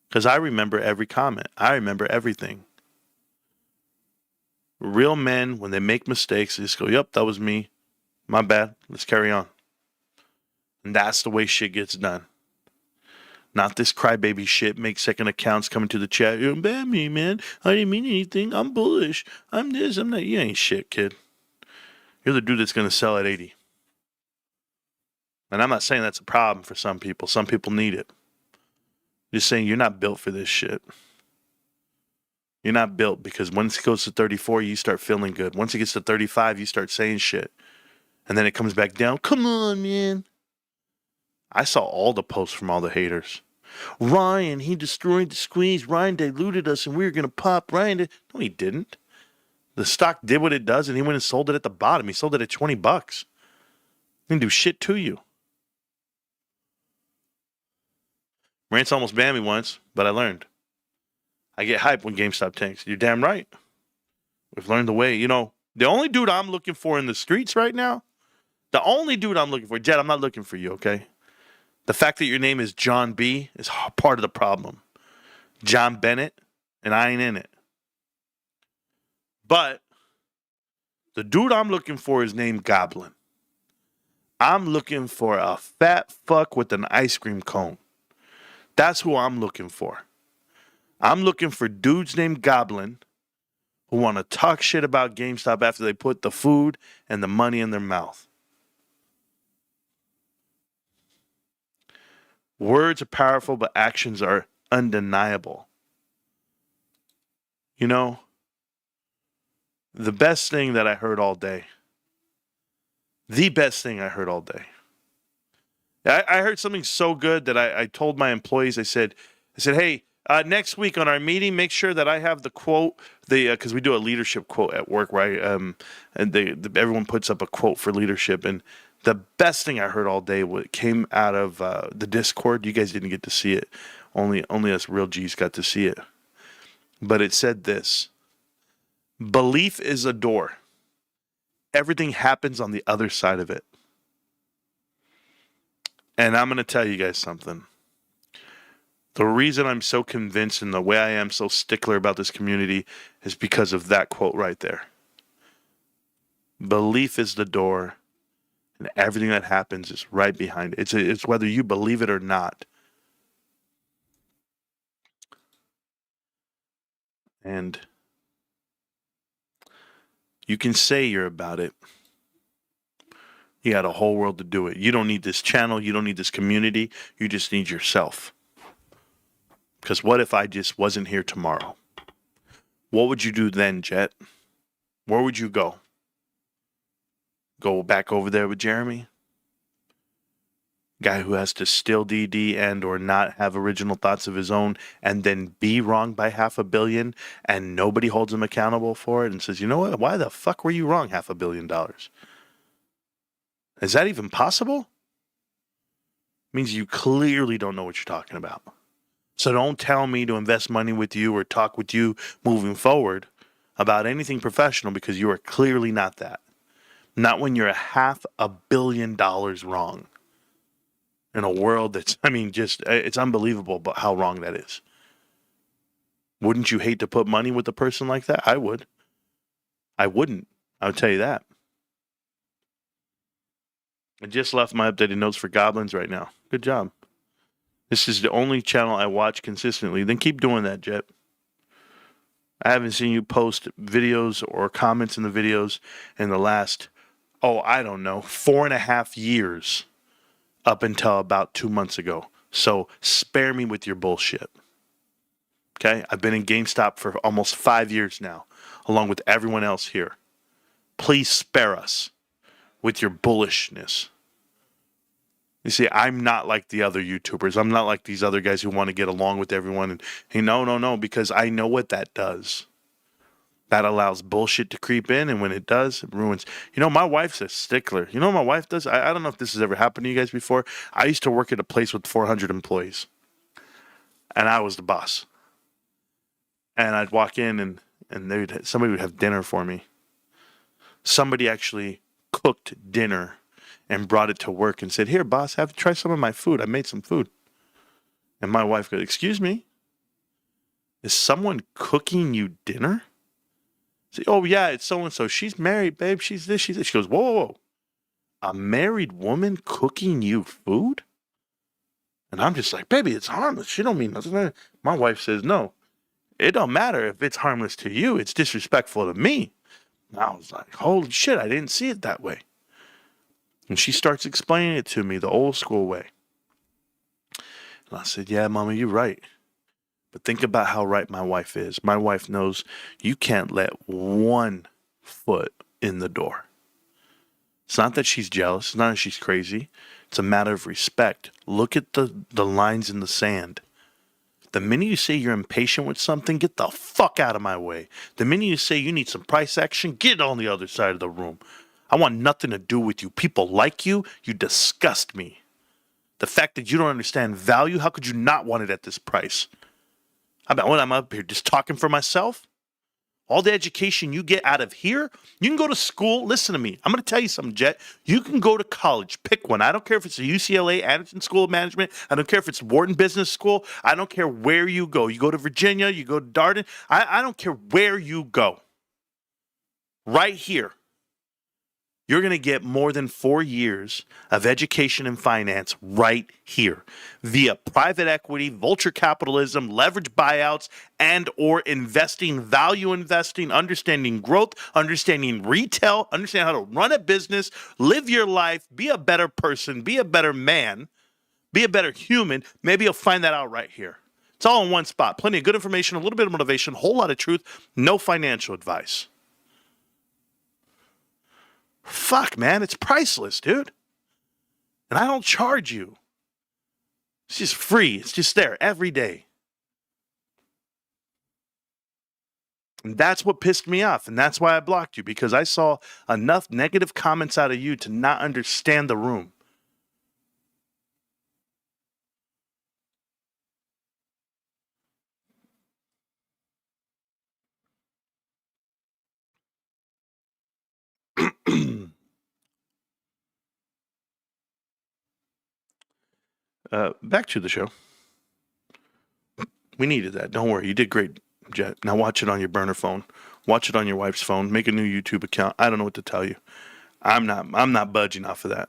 Because I remember every comment. I remember everything. Real men, when they make mistakes, they just go, yep, that was me. My bad. Let's carry on. And that's the way shit gets done. Not this crybaby shit, make second accounts coming to the chat. You ban me, man. I didn't mean anything. I'm bullish. I'm this. I'm that. You ain't shit, kid. You're the dude that's going to sell at 80. And I'm not saying that's a problem for some people. Some people need it. Just saying you're not built for this shit. You're not built because once it goes to 34, you start feeling good. Once it gets to 35, you start saying shit. And then it comes back down. Come on, man. I saw all the posts from all the haters. Ryan, he destroyed the squeeze. Ryan diluted us and we were going to pop. No, he didn't. The stock did what it does and he went and sold it at the bottom. He sold it at $20. He didn't do shit to you. Marantz almost banned me once, but I learned. I get hyped when GameStop tanks. You're damn right. We've learned the way. You know, the only dude I'm looking for in the streets right now, Jed, I'm not looking for you, okay? The fact that your name is John B is part of the problem. John Bennett, and I ain't in it. But the dude I'm looking for is named Goblin. I'm looking for a fat fuck with an ice cream cone. That's who I'm looking for. I'm looking for dudes named Goblin who want to talk shit about GameStop after they put the food and the money in their mouth. Words are powerful, but actions are undeniable. You know, the best thing I heard all day. I heard something so good that I told my employees, I said, hey, next week on our meeting, make sure that I have the quote, because we do a leadership quote at work, right? And everyone puts up a quote for leadership. And the best thing I heard all day came out of the Discord. You guys didn't get to see it. Only us real G's got to see it. But it said this: belief is a door. Everything happens on the other side of it. And I'm going to tell you guys something. The reason I'm so convinced and the way I am so stickler about this community is because of that quote right there. Belief is the door, and everything that happens is right behind it. It's whether you believe it or not. And you can say you're about it. You got a whole world to do it. You don't need this channel. You don't need this community. You just need yourself. Because what if I just wasn't here tomorrow? What would you do then, Jet? Where would you go? Go back over there with Jeremy? Guy who has to steal DD and or not have original thoughts of his own and then be wrong by $500 million and nobody holds him accountable for it and says, you know what? Why the fuck were you wrong $500 million? Is that even possible? Means you clearly don't know what you're talking about. So don't tell me to invest money with you or talk with you moving forward about anything professional because you are clearly not that. Not when you're $500 million wrong. In a world that's, it's unbelievable but how wrong that is. Wouldn't you hate to put money with a person like that? I would. I wouldn't. I would tell you that. I just left my updated notes for goblins right now. Good job. This is the only channel I watch consistently. Then keep doing that, Jet. I haven't seen you post videos or comments in the videos in the last, 4.5 years. up until about 2 months ago. So spare me with your bullshit. Okay? I've been in GameStop for almost 5 years now, along with everyone else here. Please spare us with your bullishness. You see, I'm not like the other YouTubers. I'm not like these other guys who want to get along with everyone. And hey, no, because I know what that does. That allows bullshit to creep in, and when it does, it ruins. You know, my wife's a stickler. You know what my wife does? I don't know if this has ever happened to you guys before. I used to work at a place with 400 employees, and I was the boss. And I'd walk in, and somebody would have dinner for me. Somebody actually cooked dinner and brought it to work and said, "Here, boss, try some of my food. I made some food." And my wife goes, "Excuse me? Is someone cooking you dinner?" I say, "Oh, yeah, it's so-and-so. She's married, babe. She's this, she's this." She goes, "Whoa, whoa, whoa. A married woman cooking you food?" And I'm just like, "Baby, it's harmless. She don't mean nothing." My wife says, "No, it don't matter if it's harmless to you. It's disrespectful to me." And I was like, "Holy shit, I didn't see it that way." And she starts explaining it to me the old school way. And I said, "Yeah, Mama, you're right. But think about how right my wife is. My wife knows you can't let one foot in the door. It's not that she's jealous. It's not that she's crazy. It's a matter of respect. Look at the lines in the sand. The minute you say you're impatient with something, get the fuck out of my way. The minute you say you need some price action, get on the other side of the room. I want nothing to do with you. People like you. You disgust me. The fact that you don't understand value, how could you not want it at this price? I mean, when I'm up here just talking for myself, all the education you get out of here, you can go to school. Listen to me. I'm going to tell you something, Jet. You can go to college. Pick one. I don't care if it's a UCLA, Anderson School of Management. I don't care if it's Wharton Business School. I don't care where you go. You go to Virginia. You go to Darden. I don't care where you go. Right here, you're going to get more than 4 years of education and finance right here via private equity, vulture capitalism, leverage buyouts, and or investing, value investing, understanding growth, understanding retail, understand how to run a business, live your life, be a better person, be a better man, be a better human. Maybe you'll find that out right here. It's all in one spot. Plenty of good information, a little bit of motivation, a whole lot of truth, no financial advice. Fuck, man, it's priceless, dude. And I don't charge you. It's just free. It's just there every day. And that's what pissed me off. And that's why I blocked you, because I saw enough negative comments out of you to not understand the room. Back to the show. We needed that. Don't worry. You did great, Jet. Now watch it on your burner phone. Watch it on your wife's phone. Make a new YouTube account. I don't know what to tell you. I'm not budging off of that.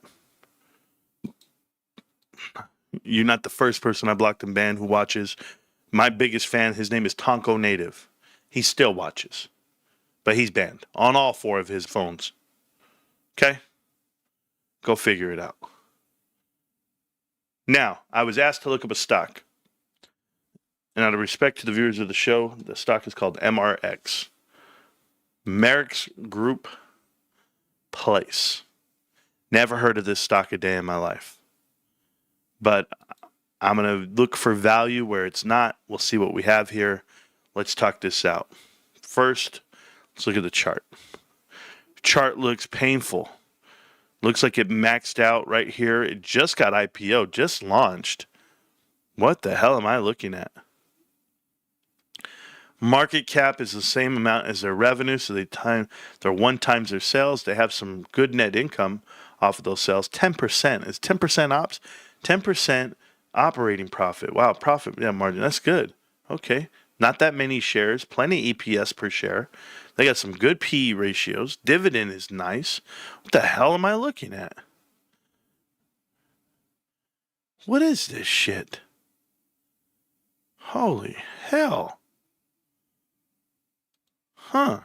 You're not the first person I blocked and banned who watches. My biggest fan, his name is Tonko Native. He still watches. But he's banned on all 4 of his phones. Okay? Go figure it out. Now, I was asked to look up a stock. And out of respect to the viewers of the show, the stock is called MRX. Merrick's Group Place. Never heard of this stock a day in my life. But I'm going to look for value where it's not. We'll see what we have here. Let's talk this out. First, let's look at the chart. Chart looks painful. Looks like it maxed out right here. It just got IPO, just launched. What the hell am I looking at? Market cap is the same amount as their revenue, so they're 1 times their sales. They have some good net income off of those sales. 10%. Is 10% ops? 10% operating profit. Wow, profit margin. That's good. Okay. Not that many shares. Plenty EPS per share. They got some good PE ratios. Dividend is nice. What the hell am I looking at? What is this shit? Holy hell. Huh.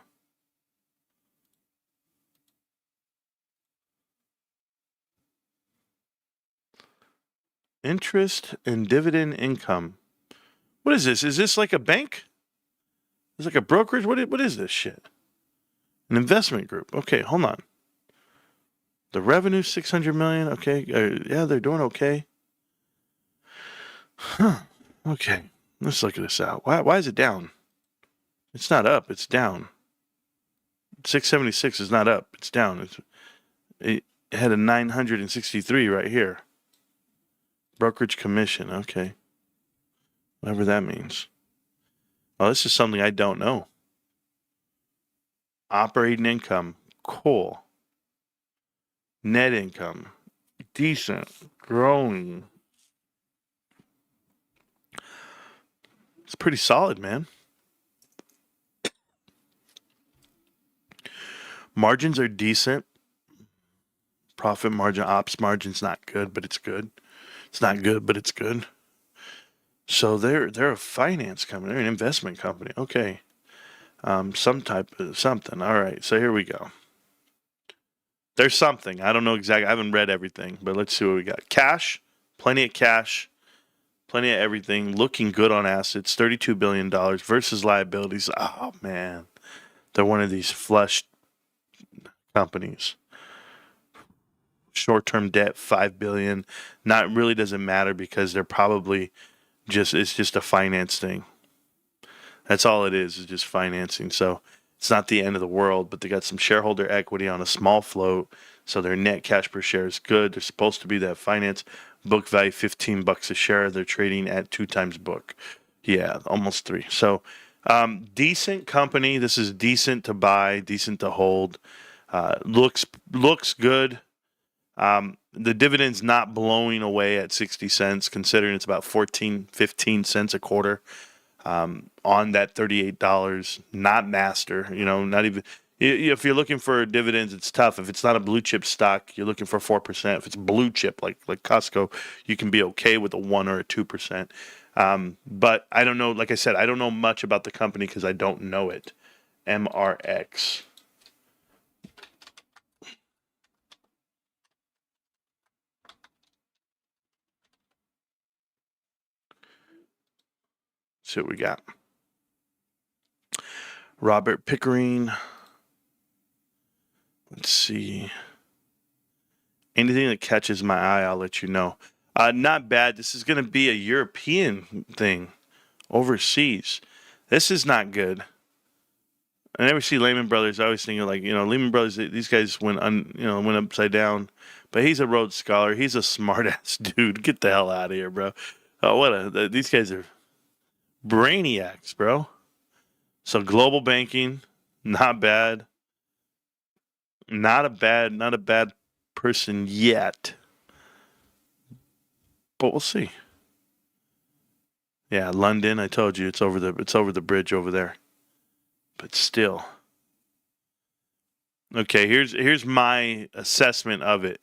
Interest and dividend income. What is this? Is this like a bank? Is it like a brokerage? What is this shit? An investment group. Okay, hold on. The revenue 600 million. Okay, yeah, they're doing okay. Huh. Okay, let's look at this out. Why is it down? It's not up. It's down. 676 is not up. It's down. It had a 963 right here. Brokerage commission. Okay, whatever that means. Oh, this is something I don't know. Operating income, cool. Net income, decent, growing. It's pretty solid, man. Margins are decent. Profit margin, ops margin's not good, but it's good. It's not good, but it's good. So they're a finance company. They're an investment company. Okay. Some type of something. All right. So here we go. There's something. I don't know exactly. I haven't read everything, but let's see what we got. Cash, plenty of cash, plenty of everything. Looking good on assets. $32 billion versus liabilities. Oh man, they're one of these flush companies. Short-term debt, $5 billion. Not really doesn't matter because they're probably it's just a finance thing. That's all it is just financing. So it's not the end of the world, but they got some shareholder equity on a small float. So their net cash per share is good. They're supposed to be that finance. Book value $15 a share. They're trading at 2 times book. Yeah, almost 3. So decent company. This is decent to buy, decent to hold. Looks good. The dividend's not blowing away at 60 cents, considering it's about 15 cents a quarter. On that $38, not master, not even. If you're looking for dividends, it's tough. If it's not a blue chip stock, you're looking for 4%. If it's blue chip like Costco, you can be okay with a 1 or a 2%. But I don't know. Like I said, I don't know much about the company because I don't know it. MRX. See what we got. Robert Pickering. Let's see. Anything that catches my eye, I'll let you know. Not bad. This is going to be a European thing, overseas. This is not good. I never see Lehman Brothers. I always think of Lehman Brothers. These guys went upside down. But he's a Rhodes Scholar. He's a smart ass dude. Get the hell out of here, bro. These guys are brainiacs, bro. So global banking, not bad. Not a bad person yet. But we'll see. Yeah, London, I told you it's over the bridge over there. But still. Okay, here's my assessment of it.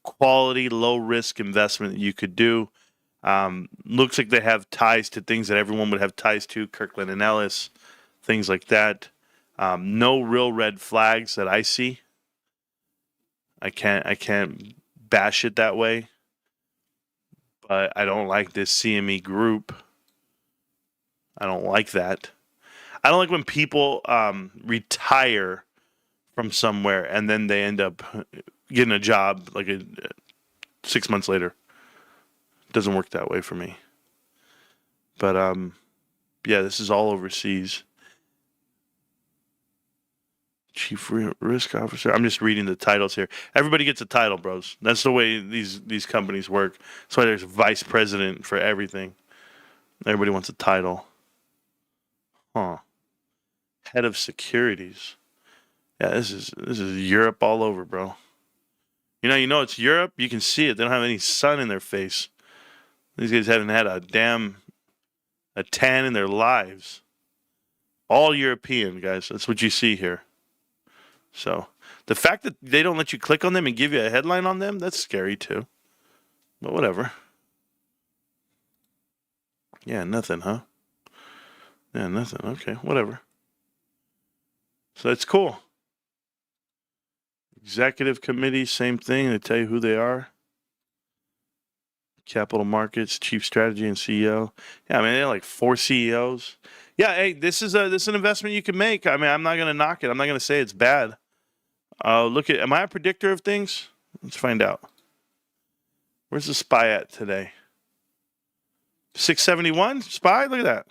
Quality, low risk investment that you could do. Looks like they have ties to things that everyone would have ties to, Kirkland and Ellis, things like that. No real red flags that I see. I can't bash it that way. But I don't like this CME group. I don't like that. I don't like when people retire from somewhere and then they end up getting a job 6 months later. It doesn't work that way for me. But yeah, this is all overseas. Chief Risk Officer. I'm just reading the titles here. Everybody gets a title, bros. That's the way these companies work. That's why there's vice president for everything. Everybody wants a title. Huh. Head of securities. Yeah, this is Europe all over, bro. You know it's Europe. You can see it. They don't have any sun in their face. These guys haven't had a tan in their lives. All European, guys. That's what you see here. So the fact that they don't let you click on them and give you a headline on them, that's scary too. But whatever. Yeah, nothing, huh? Yeah, nothing. Okay, whatever. So that's cool. Executive committee, same thing. They tell you who they are. Capital Markets, Chief Strategy and CEO. Yeah, I mean, they have like 4 CEOs. Yeah, hey, this is an investment you can make. I mean, I'm not gonna knock it. I'm not gonna say it's bad. Look at, am I a predictor of things? Let's find out. Where's the SPY at today? 671 SPY. Look at that.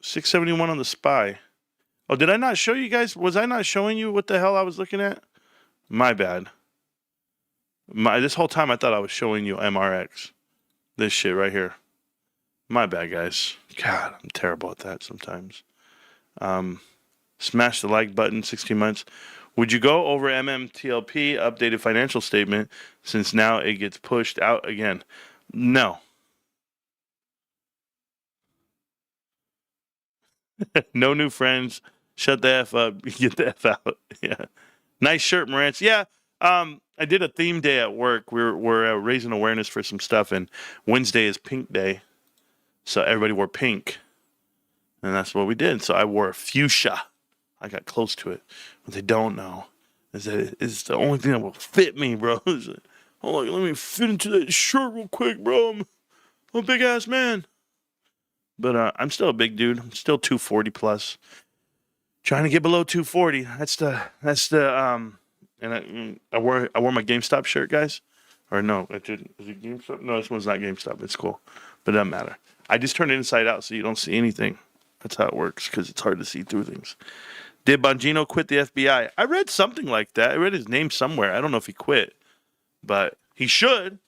671 on the SPY. Oh, did I not show you guys? Was I not showing you what the hell I was looking at? My bad. This whole time I thought I was showing you MRX. This shit right here. My bad, guys. God, I'm terrible at that sometimes. Smash the like button, 16 months. Would you go over MMTLP updated financial statement since now it gets pushed out again? No. No new friends. Shut the F up. Get the F out. Yeah. Nice shirt, Marantz. Yeah. I did a theme day at work. We're raising awareness for some stuff, and Wednesday is Pink Day, so everybody wore pink, and that's what we did. So I wore a fuchsia. I got close to it. What they don't know is that it's the only thing that will fit me, bro. Hold on, let me fit into that shirt real quick, bro. I'm a big ass man, but I'm still a big dude. I'm still 240 plus. Trying to get below 240. That's the and I wore my GameStop shirt, guys. Or no, I didn't. Is it GameStop? No, this one's not GameStop. It's cool, but it doesn't matter. I just turn it inside out so you don't see anything. That's how it works because it's hard to see through things. Did Bongino quit the FBI? I read something like that. I read his name somewhere. I don't know if he quit, but he should.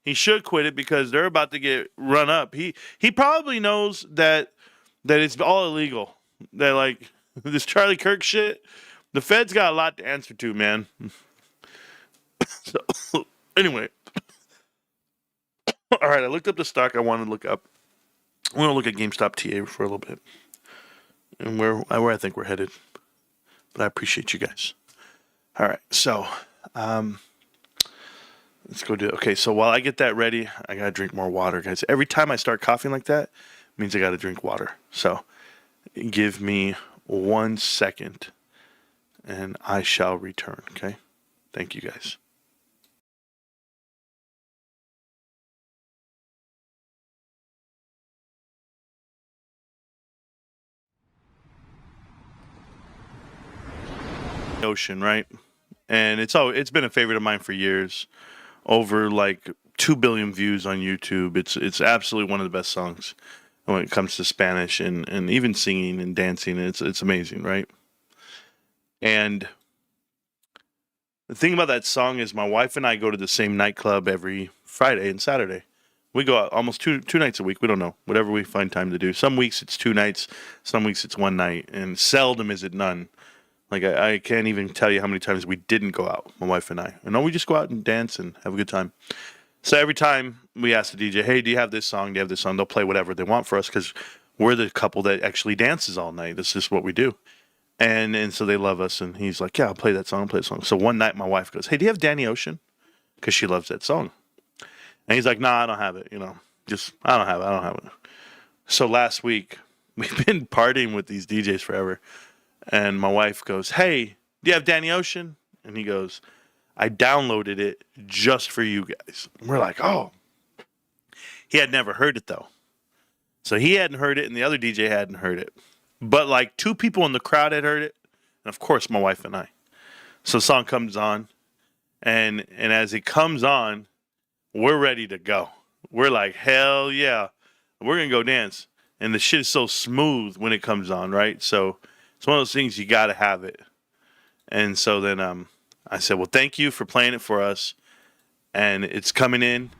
He should quit it because they're about to get run up. He probably knows that it's all illegal. That like this Charlie Kirk shit. The Fed's got a lot to answer to, man. So, anyway. All right, I looked up the stock I wanted to look up. I want to look at GameStop TA for a little bit. And where I think we're headed. But I appreciate you guys. All right, so let's go do it. Okay, so while I get that ready, I got to drink more water, guys. Every time I start coughing like that, it means I got to drink water. So give me 1 second. And I shall return, okay? Thank you, guys. Ocean, right? And it's been a favorite of mine for years. Over like 2 billion views on YouTube. It's absolutely one of the best songs when it comes to Spanish and even singing and dancing. It's amazing, right? And the thing about that song is my wife and I go to the same nightclub every Friday and Saturday. We go out almost two nights a week. We don't know. Whatever we find time to do. Some weeks it's 2 nights. Some weeks it's 1 night. And seldom is it none. Like I can't even tell you how many times we didn't go out, my wife and I. And no, we just go out and dance and have a good time. So every time we ask the DJ, hey, do you have this song? Do you have this song? They'll play whatever they want for us because we're the couple that actually dances all night. That's just what we do. And so they love us, and he's like, yeah, I'll play that song, So one night my wife goes, hey, do you have Danny Ocean? Because she loves that song. And he's like, nah, I don't have it, I don't have it. So last week, we've been partying with these DJs forever, and my wife goes, hey, do you have Danny Ocean? And he goes, I downloaded it just for you guys. And we're like, oh. He had never heard it, though. So he hadn't heard it, and the other DJ hadn't heard it. But like 2 people in the crowd had heard it, and of course my wife and I. So the song comes on, and as it comes on, we're ready to go. We're like, hell yeah, we're gonna go dance. And the shit is so smooth when it comes on, right? So it's one of those things you gotta have it. And so then I said, well, thank you for playing it for us. And it's coming in,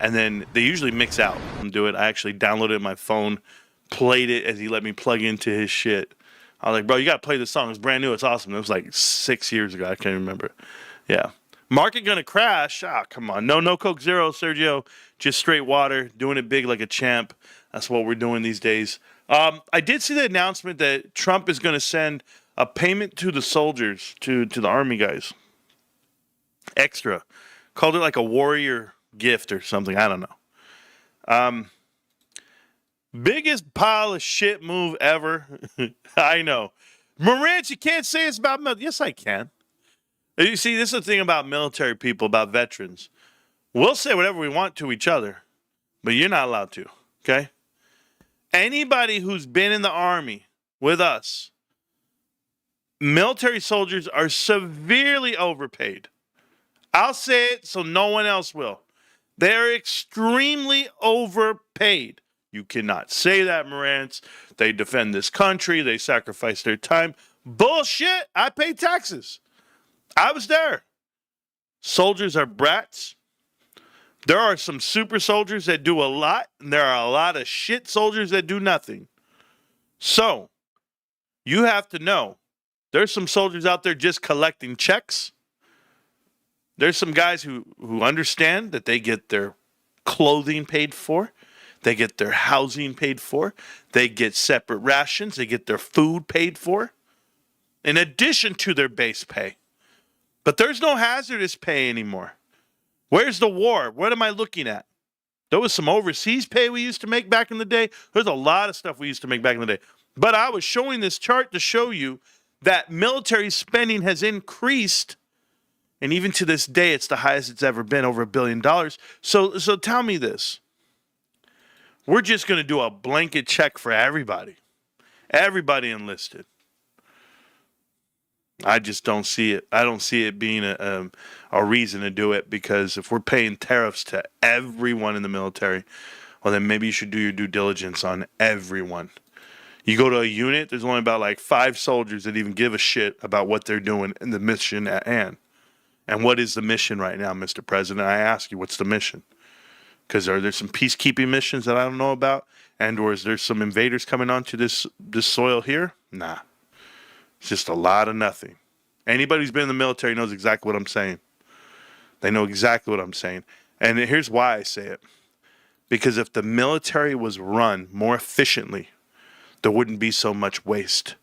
and then they usually mix out and do it. I actually downloaded it on my phone. Played it as he let me plug into his shit. I was like, bro, you gotta play this song. It's brand new. It's awesome. It was like 6 years ago. I can't remember. Yeah. Market gonna crash. Ah, come on. No Coke Zero, Sergio. Just straight water. Doing it big like a champ. That's what we're doing these days. I did see the announcement that Trump is gonna send a payment to the soldiers, to the army guys. Extra. Called it like a warrior gift or something. I don't know. Biggest pile of shit move ever. I know. Marantz, you can't say it's about military. Yes, I can. You see, this is the thing about military people, about veterans. We'll say whatever we want to each other, but you're not allowed to, okay? Anybody who's been in the Army with us, military soldiers are severely overpaid. I'll say it so no one else will. They're extremely overpaid. You cannot say that, Marantz. They defend this country. They sacrifice their time. Bullshit. I pay taxes. I was there. Soldiers are brats. There are some super soldiers that do a lot, and there are a lot of shit soldiers that do nothing. So, you have to know, there's some soldiers out there just collecting checks. There's some guys who understand that they get their clothing paid for. They get their housing paid for. They get separate rations. They get their food paid for, in addition to their base pay. But there's no hazardous pay anymore. Where's the war? What am I looking at? There was some overseas pay we used to make back in the day. There's a lot of stuff we used to make back in the day. But I was showing this chart to show you that military spending has increased. And even to this day, it's the highest it's ever been, over $1 billion. So tell me this. We're just going to do a blanket check for everybody. Everybody enlisted. I just don't see it. I don't see it being a reason to do it, because if we're paying tariffs to everyone in the military, well, then maybe you should do your due diligence on everyone. You go to a unit, there's only about like 5 soldiers that even give a shit about what they're doing and the mission at hand. And what is the mission right now, Mr. President? I ask you, what's the mission? Because are there some peacekeeping missions that I don't know about? And or is there some invaders coming onto this soil here? Nah. It's just a lot of nothing. Anybody who's been in the military knows exactly what I'm saying. They know exactly what I'm saying. And here's why I say it. Because if the military was run more efficiently, there wouldn't be so much waste.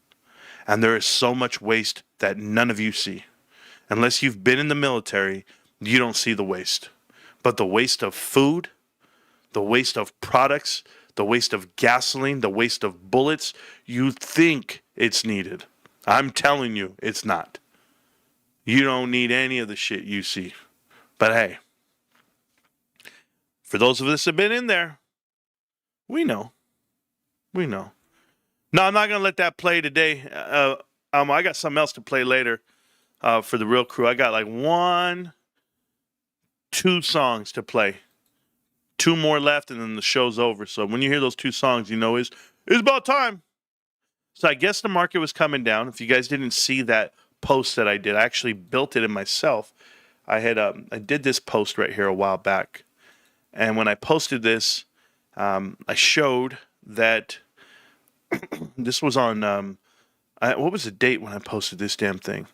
And there is so much waste that none of you see. Unless you've been in the military, you don't see the waste. But the waste of food, the waste of products, the waste of gasoline, the waste of bullets, you think it's needed. I'm telling you, it's not. You don't need any of the shit you see. But hey, for those of us that have been in there, we know. We know. No, I'm not going to let that play today. I got something else to play later for the real crew. I got like 2 songs to play. 2 more left, and then the show's over. So when you hear those 2 songs, you know it's about time. So I guess the market was coming down. If you guys didn't see that post that I did, I actually built it in myself. I did this post right here a while back. And when I posted this, I showed that this was on, what was the date when I posted this damn thing?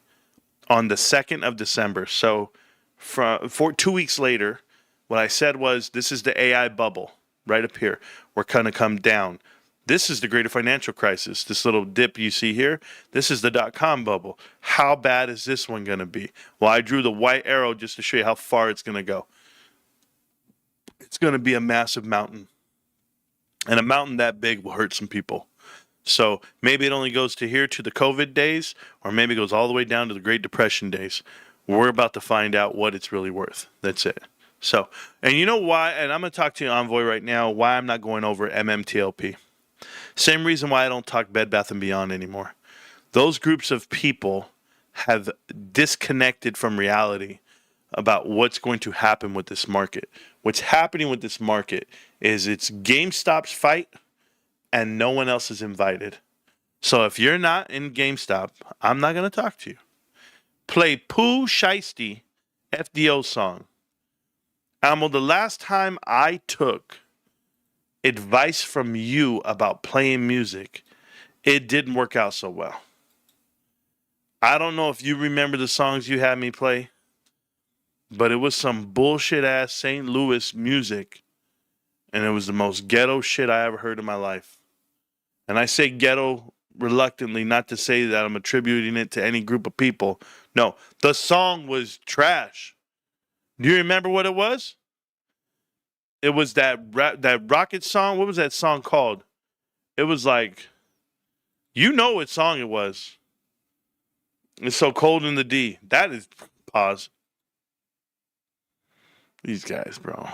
On the 2nd of December. So for 2 weeks later, what I said was, this is the AI bubble right up here. We're going to come down. This is the greater financial crisis. This little dip you see here, this is the .com bubble. How bad is this one going to be? Well, I drew the white arrow just to show you how far it's going to go. It's going to be a massive mountain. And a mountain that big will hurt some people. So maybe it only goes to here to the COVID days, or maybe it goes all the way down to the Great Depression days. We're about to find out what it's really worth. That's it. So, and you know why, and I'm going to talk to you, Envoy, right now, why I'm not going over MMTLP. Same reason why I don't talk Bed Bath & Beyond anymore. Those groups of people have disconnected from reality about what's going to happen with this market. What's happening with this market is it's GameStop's fight, and no one else is invited. So if you're not in GameStop, I'm not going to talk to you. Play Pooh Shiesty FDO song. Amo, the last time I took advice from you about playing music, it didn't work out so well. I don't know if you remember the songs you had me play, but it was some bullshit ass St. Louis music, and it was the most ghetto shit I ever heard in my life. And I say ghetto reluctantly, not to say that I'm attributing it to any group of people. No, the song was trash. Do you remember what it was? It was that Rocket song. What was that song called? It was like, you know what song it was. It's So Cold in the D. That is, pause. These guys, bro.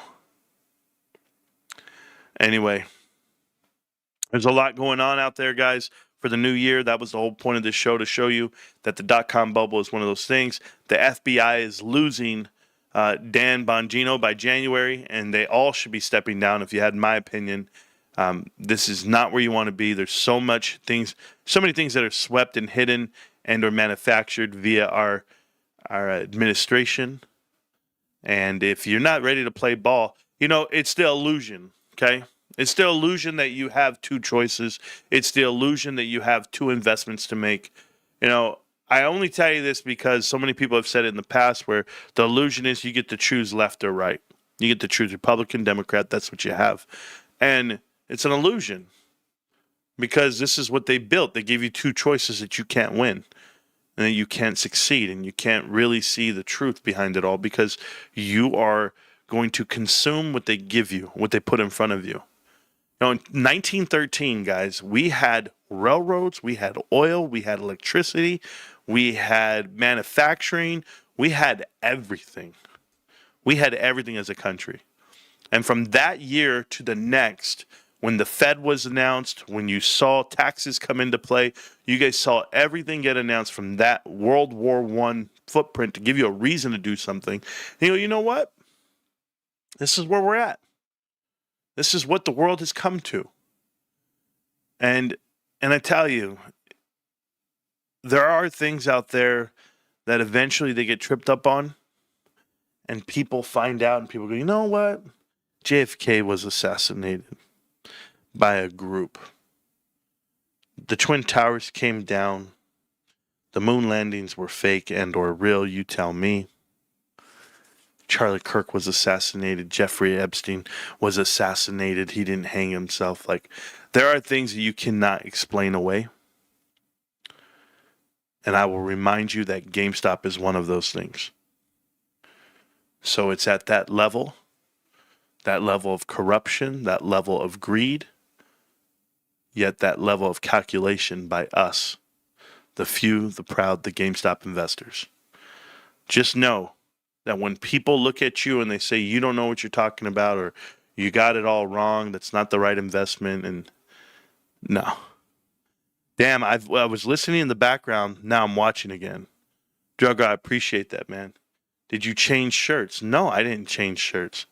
Anyway, there's a lot going on out there, guys, for the new year. That was the whole point of this show, to show you that the dot-com bubble is one of those things. The FBI is losing Dan Bongino by January, and they all should be stepping down, if you had my opinion. This is not where you want to be. There's so many things that are swept and hidden and or manufactured via our administration. And if you're not ready to play ball, it's the illusion, okay? It's the illusion that you have two choices. It's the illusion that you have two investments to make. I only tell you this because so many people have said it in the past, where the illusion is you get to choose left or right. You get to choose Republican, Democrat. That's what you have. And it's an illusion, because this is what they built. They give you two choices that you can't win and that you can't succeed, and you can't really see the truth behind it all, because you are going to consume what they give you, what they put in front of you. In 1913, guys, we had railroads, we had oil, we had electricity, we had manufacturing, we had everything. We had everything as a country. And from that year to the next, when the Fed was announced, when you saw taxes come into play, you guys saw everything get announced from that World War I footprint to give you a reason to do something. And you know what? This is where we're at. This is what the world has come to. And I tell you, there are things out there that eventually they get tripped up on, and people find out, and people go, you know what? JFK was assassinated by a group. The Twin Towers came down. The moon landings were fake and or real, you tell me. Charlie Kirk was assassinated. Jeffrey Epstein was assassinated. He didn't hang himself. There are things that you cannot explain away. And I will remind you that GameStop is one of those things. So it's at that level of corruption, that level of greed, yet that level of calculation by us, the few, the proud, the GameStop investors. Just know that when people look at you and they say you don't know what you're talking about, or you got it all wrong, that's not the right investment, and no. Damn, I was listening in the background, now I'm watching again. Drugger, I appreciate that, man. Did you change shirts? No, I didn't change shirts.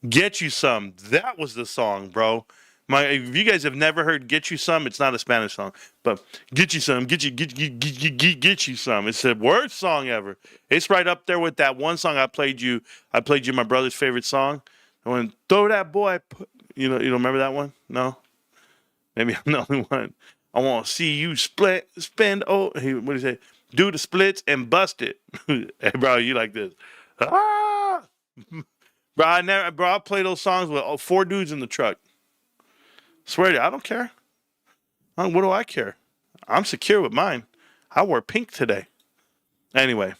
Get You Some, that was the song, bro. If you guys have never heard Get You Some, it's not a Spanish song, but Get You Some, get you some. It's the worst song ever. It's right up there with that one song I played you my brother's favorite song. I went, throw that boy. You don't remember that one? No? Maybe I'm the only one. I want to see you what do you say? Do the splits and bust it. Hey, bro, you like this. Ah! Bro, I play those songs with 4 dudes in the truck. Swear to you, I don't care. What do I care? I'm secure with mine. I wore pink today. Anyway,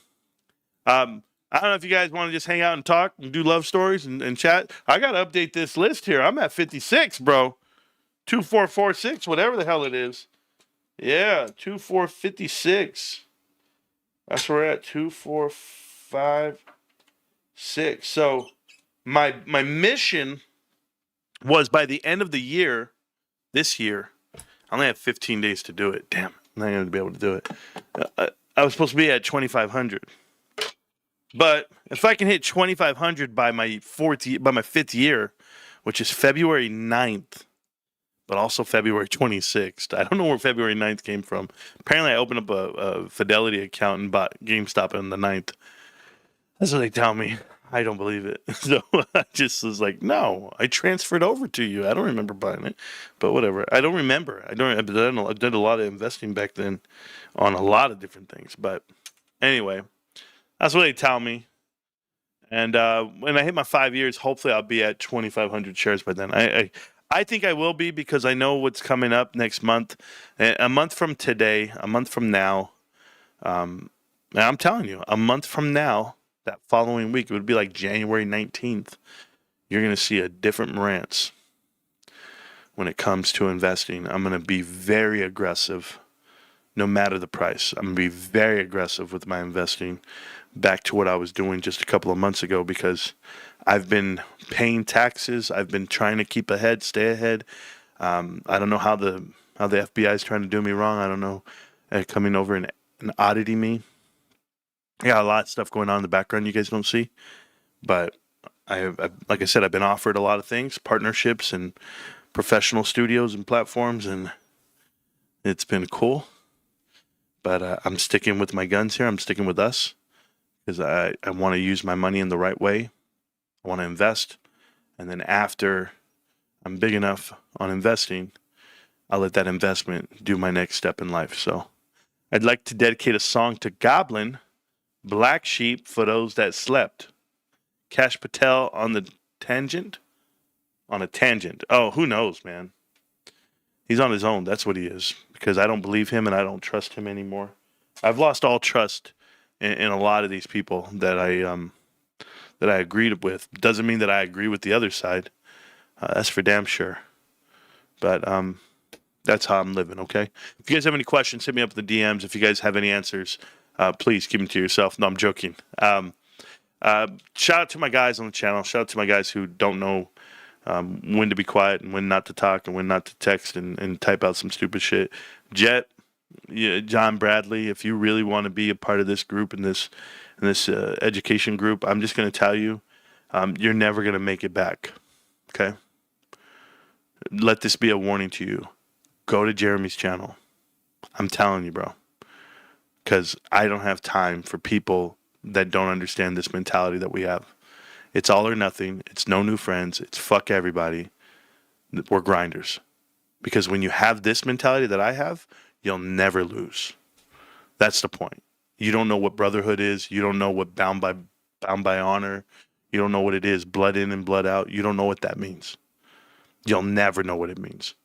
I don't know if you guys want to just hang out and talk and do love stories and chat. I got to update this list here. I'm at 56, bro. 2446, whatever the hell it is. Yeah, 2456. That's where we're at, 2456. So my mission was, by the end of the year, this year, I only have 15 days to do it. Damn, I'm not going to be able to do it. I was supposed to be at 2,500. But if I can hit 2,500 by my 5th year, which is February 9th, but also February 26th. I don't know where February 9th came from. Apparently, I opened up a Fidelity account and bought GameStop on the 9th. That's what they tell me. I don't believe it. So I just was like, no, I transferred over to you. I don't remember buying it, but whatever. I don't remember. I did a lot of investing back then on a lot of different things. But anyway, that's what they tell me. And when I hit my 5 years, hopefully I'll be at 2,500 shares by then. I think I will be, because I know what's coming up next month. A month from today, a month from now, and I'm telling you, a month from now, that following week, it would be like January 19th, you're going to see a different Marantz when it comes to investing. I'm going to be very aggressive, no matter the price. I'm going to be very aggressive with my investing, back to what I was doing just a couple of months ago, because I've been paying taxes. I've been trying to keep ahead, stay ahead. I don't know how the FBI is trying to do me wrong. I don't know, coming over and auditing me. I got a lot of stuff going on in the background you guys don't see, but like I said, I've been offered a lot of things, partnerships and professional studios and platforms, and it's been cool. But I'm sticking with my guns here. I'm sticking with us because I want to use my money in the right way. I want to invest, and then after I'm big enough on investing, I'll let that investment do my next step in life. So I'd like to dedicate a song to Goblin, Black Sheep for those that slept. Cash Patel on the tangent. On a tangent. Oh, who knows, man? He's on his own. That's what he is. Because I don't believe him and I don't trust him anymore. I've lost all trust in a lot of these people that I agreed with. Doesn't mean that I agree with the other side. That's for damn sure. But that's how I'm living. Okay. If you guys have any questions, hit me up in the DMs. If you guys have any answers, please keep them to yourself. No, I'm joking. Shout out to my guys on the channel. Shout out to my guys who don't know when to be quiet and when not to talk and when not to text and type out some stupid shit. Jet, John Bradley, if you really want to be a part of this group and this education group, I'm just going to tell you, you're never going to make it back. Okay? Let this be a warning to you. Go to Jeremy's channel. I'm telling you, bro. Because I don't have time for people that don't understand this mentality that we have. It's all or nothing. It's no new friends. It's fuck everybody. We're grinders. Because when you have this mentality that I have, you'll never lose. That's the point. You don't know what brotherhood is. You don't know what bound by honor. You don't know what it is. Blood in and blood out. You don't know what that means. You'll never know what it means.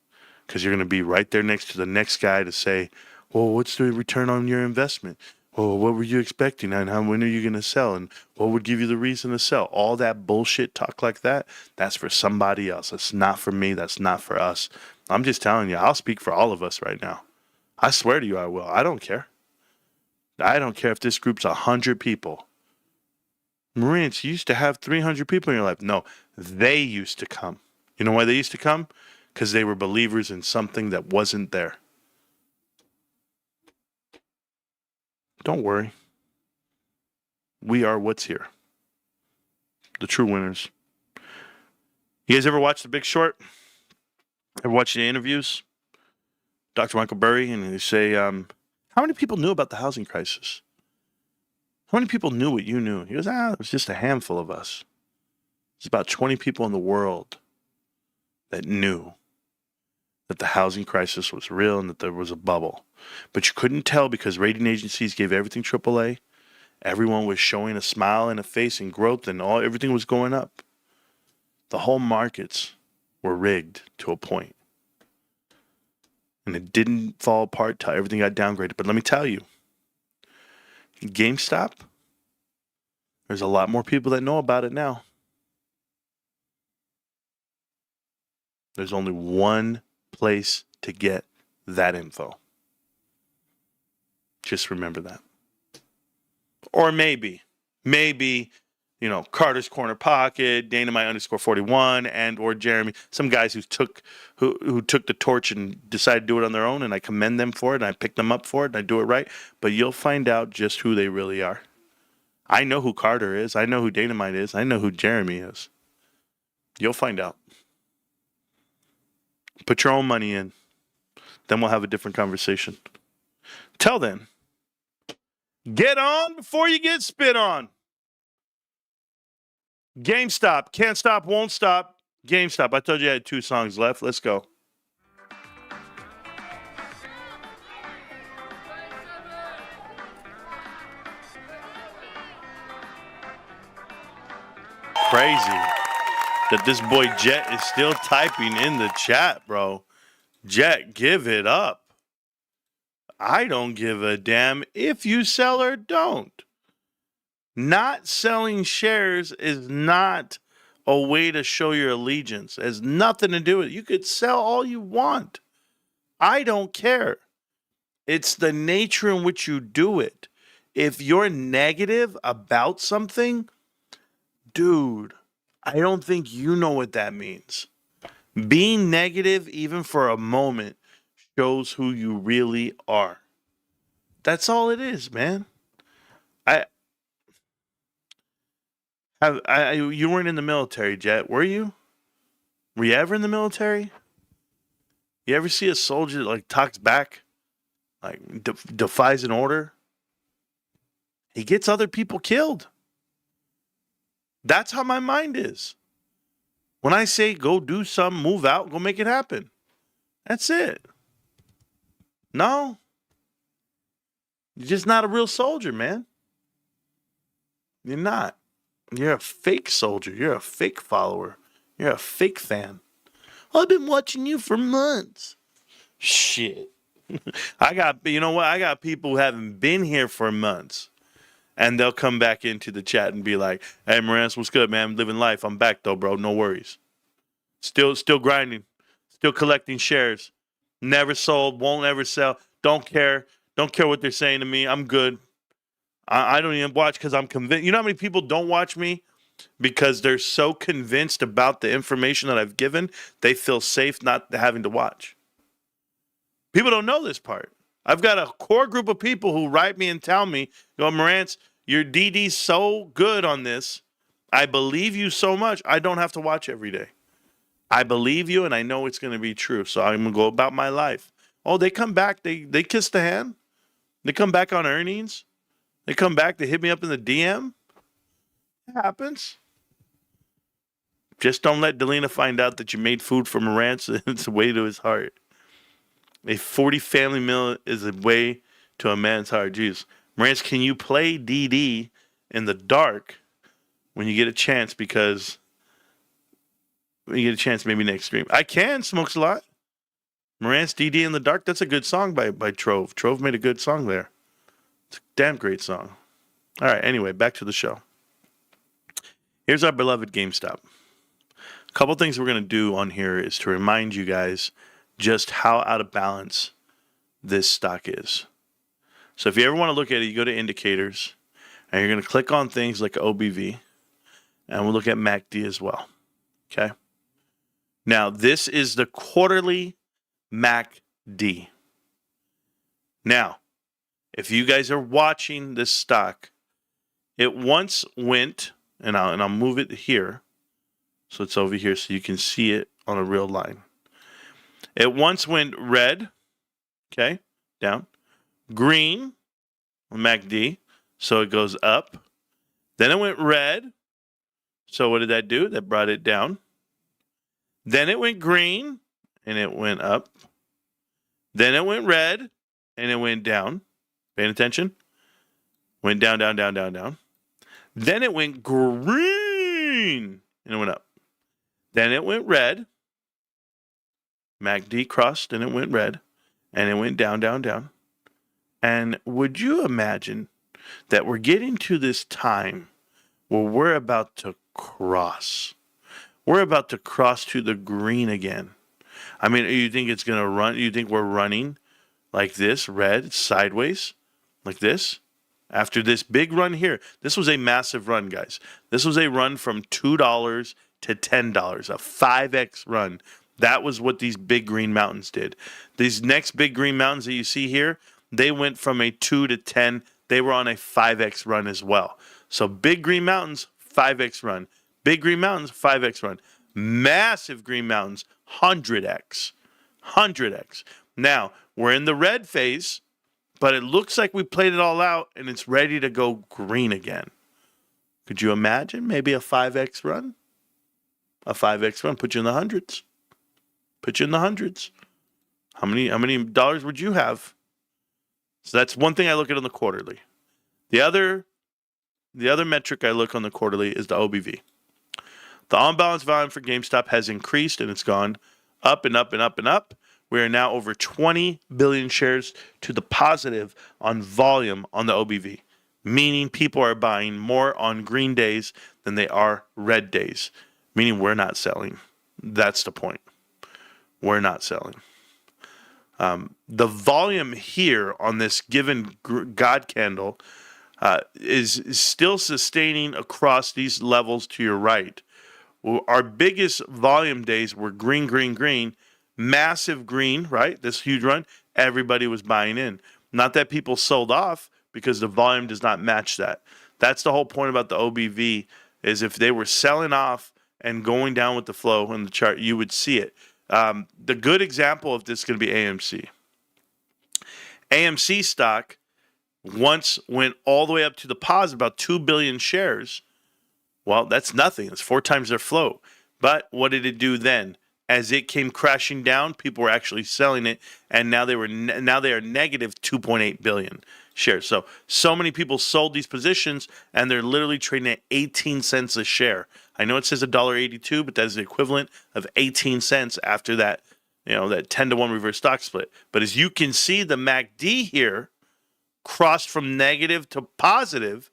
Because you're going to be right there next to the next guy to say, well, what's the return on your investment? Oh, what were you expecting? And when are you going to sell? And what would give you the reason to sell? All that bullshit talk like that, that's for somebody else. That's not for me. That's not for us. I'm just telling you, I'll speak for all of us right now. I swear to you I will. I don't care. I don't care if this group's 100 people. Marantz, you used to have 300 people in your life. No, they used to come. You know why they used to come? Because they were believers in something that wasn't there. Don't worry. We are what's here. The true winners. You guys ever watch The Big Short? Ever watch the interviews? Dr. Michael Burry, and they say, how many people knew about the housing crisis? How many people knew what you knew? He goes, it was just a handful of us. It's about 20 people in the world that knew that the housing crisis was real and that there was a bubble. But you couldn't tell because rating agencies gave everything AAA. Everyone was showing a smile and a face and growth and everything was going up. The whole markets were rigged to a point. And it didn't fall apart till everything got downgraded. But let me tell you, GameStop, there's a lot more people that know about it now. There's only one place to get that info. Just remember that. Or maybe, Carter's Corner Pocket, Dynamite_41, and or Jeremy, some guys who took the torch and decided to do it on their own, and I commend them for it, and I pick them up for it, and I do it right. But you'll find out just who they really are. I know who Carter is. I know who Dynamite is. I know who Jeremy is. You'll find out. Put your own money in. Then we'll have a different conversation. Till then, get on before you get spit on. GameStop. Can't stop, won't stop. GameStop. I told you I had 2 songs left. Let's go. Crazy that this boy Jet is still typing in the chat, bro. Jet, give it up. I don't give a damn if you sell or don't. Not selling shares is not a way to show your allegiance. It has nothing to do with it. You could sell all you want. I don't care. It's the nature in which you do it. If you're negative about something, dude, I don't think you know what that means. Being negative, even for a moment, shows who you really are. That's all it is, man. I you weren't in the military, Jet, were you? Were you ever in the military? You ever see a soldier that like talks back, like defies an order? He gets other people killed. That's how my mind is. When I say go do something, move out, go make it happen. That's it. No, you're just not a real soldier, man. You're not. You're a fake soldier. You're a fake follower. You're a fake fan. I've been watching you for months. Shit. You know what? I got people who haven't been here for months. And they'll come back into the chat and be like, hey, Marantz, what's good, man? I'm living life. I'm back, though, bro. No worries. Still grinding. Still collecting shares. Never sold. Won't ever sell. Don't care. Don't care what they're saying to me. I'm good. I don't even watch because I'm convinced. You know how many people don't watch me? Because they're so convinced about the information that I've given, they feel safe not having to watch. People don't know this part. I've got a core group of people who write me and tell me, Marantz, your DD's so good on this. I believe you so much, I don't have to watch every day. I believe you, and I know it's going to be true, so I'm going to go about my life. Oh, they come back. They kiss the hand. They come back on earnings. They come back. They hit me up in the DM. It happens. Just don't let Delina find out that you made food for Marantz. It's a way to his heart. A 40 family meal is a way to a man's heart. Jeez. Marantz, can you play DD in the dark when you get a chance? Because when you get a chance, maybe next stream. I can. Smokes a lot. Marantz DD in the dark. That's a good song by Trove. Trove made a good song there. It's a damn great song. All right. Anyway, back to the show. Here's our beloved GameStop. A couple things we're going to do on here is to remind you guys just how out of balance this stock is. So if you ever want to look at it, you go to indicators, and you're going to click on things like OBV, and we'll look at MACD as well. Okay? Now, this is the quarterly MACD. Now, if you guys are watching this stock, it once went, and I'll move it here, so it's over here so you can see it on a real line. It once went red, okay, down, green on MACD, so it goes up. Then it went red, so what did that do? That brought it down. Then it went green, and it went up. Then it went red, and it went down. Paying attention? Went down, down, down, down, down. Then it went green, and it went up. Then it went red. MACD crossed, and it went red. And it went down, down, down. And would you imagine that we're getting to this time where we're about to cross? We're about to cross to the green again. I mean, you think it's going to run? You think we're running like this, red, sideways, like this? After this big run here, this was a massive run, guys. This was a run from $2 to $10, a 5x run. That was what these big green mountains did. These next big green mountains that you see here, they went from a 2 to 10. They were on a 5x run as well. So big green mountains, 5x run. Big green mountains, 5x run. Massive green mountains, 100x. 100x. Now, we're in the red phase, but it looks like we played it all out and it's ready to go green again. Could you imagine maybe a 5x run? A 5x run, put you in the hundreds. Put you in the hundreds. How many dollars would you have? So that's one thing I look at on the quarterly. The other metric I look on the quarterly is the OBV. The on-balance volume for GameStop has increased, and it's gone up and up and up and up. We are now over 20 billion shares to the positive on volume on the OBV, meaning people are buying more on green days than they are red days, meaning we're not selling. That's the point. We're not selling. The volume here on this given God candle is still sustaining across these levels to your right, Our biggest volume days were green, green, green, massive green, right? This huge run, everybody was buying in. Not that people sold off because the volume does not match that. That's the whole point about the OBV is if they were selling off and going down with the flow in the chart, you would see it. The good example of this is going to be AMC. AMC stock once went all the way up to the positive, about 2 billion shares. Well, that's nothing. It's 4 times their flow. But what did it do then? As it came crashing down, people were actually selling it, and now they are negative 2.8 billion shares. So many people sold these positions, and they're literally trading at 18 cents a share. I know it says $1.82, but that is the equivalent of 18 cents after that, that 10-to-1 reverse stock split. But as you can see, the MACD here crossed from negative to positive,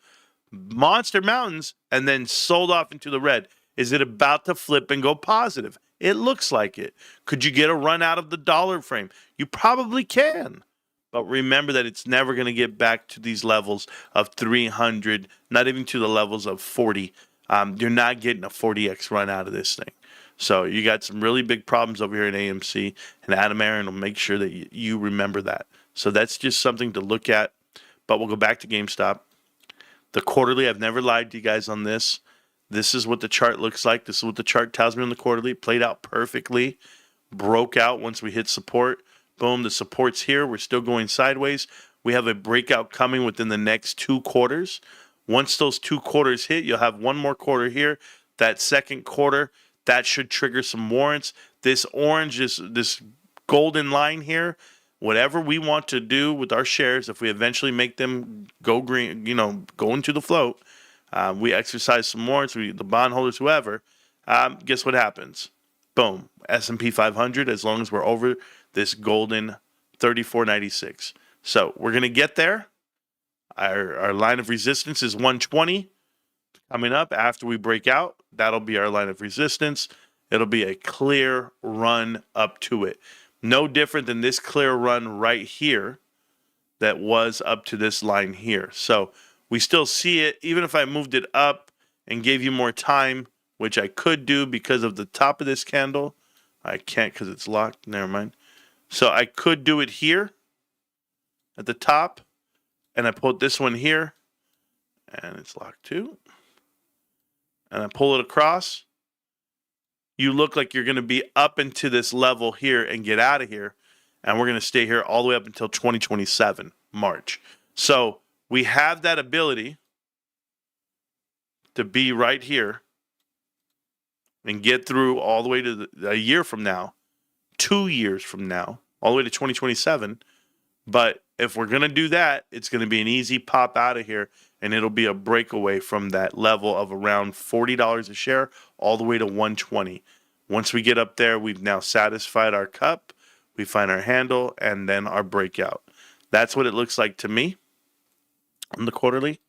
monster mountains, and then sold off into the red. Is it about to flip and go positive? It looks like it. Could you get a run out of the dollar frame? You probably can. But remember that it's never going to get back to these levels of 300, not even to the levels of 40. You're not getting a 40x run out of this thing. So you got some really big problems over here in AMC, and Adam Aaron will make sure that you remember that. So that's just something to look at. But we'll go back to GameStop. The quarterly, I've never lied to you guys on this. This is what the chart looks like. This is what the chart tells me on the quarterly. It played out perfectly. Broke out once we hit support. Boom, the support's here. We're still going sideways. We have a breakout coming within the next 2 quarters. Once those 2 quarters hit, you'll have one more quarter here. That second quarter, that should trigger some warrants. This orange, this golden line here, whatever we want to do with our shares, if we eventually make them go green, go into the float, we exercise some warrants, the bondholders, whoever, guess what happens? Boom, S&P 500, as long as we're over this golden 34.96. So we're going to get there. Our line of resistance is 120 coming up after we break out. That'll be our line of resistance. It'll be a clear run up to it. No different than this clear run right here that was up to this line here. So we still see it, even if I moved it up and gave you more time, which I could do because of the top of this candle. I can't because it's locked. Never mind. So I could do it here at the top, and I put this one here, and it's locked too. And I pull it across. You look like you're going to be up into this level here and get out of here. And we're going to stay here all the way up until 2027, March. So we have that ability to be right here and get through all the way to a year from now, 2 years from now, all the way to 2027. But if we're going to do that, it's going to be an easy pop out of here, and it'll be a breakaway from that level of around $40 a share all the way to 120. Once we get up there, we've now satisfied our cup, we find our handle, and then our breakout. That's what it looks like to me on the quarterly.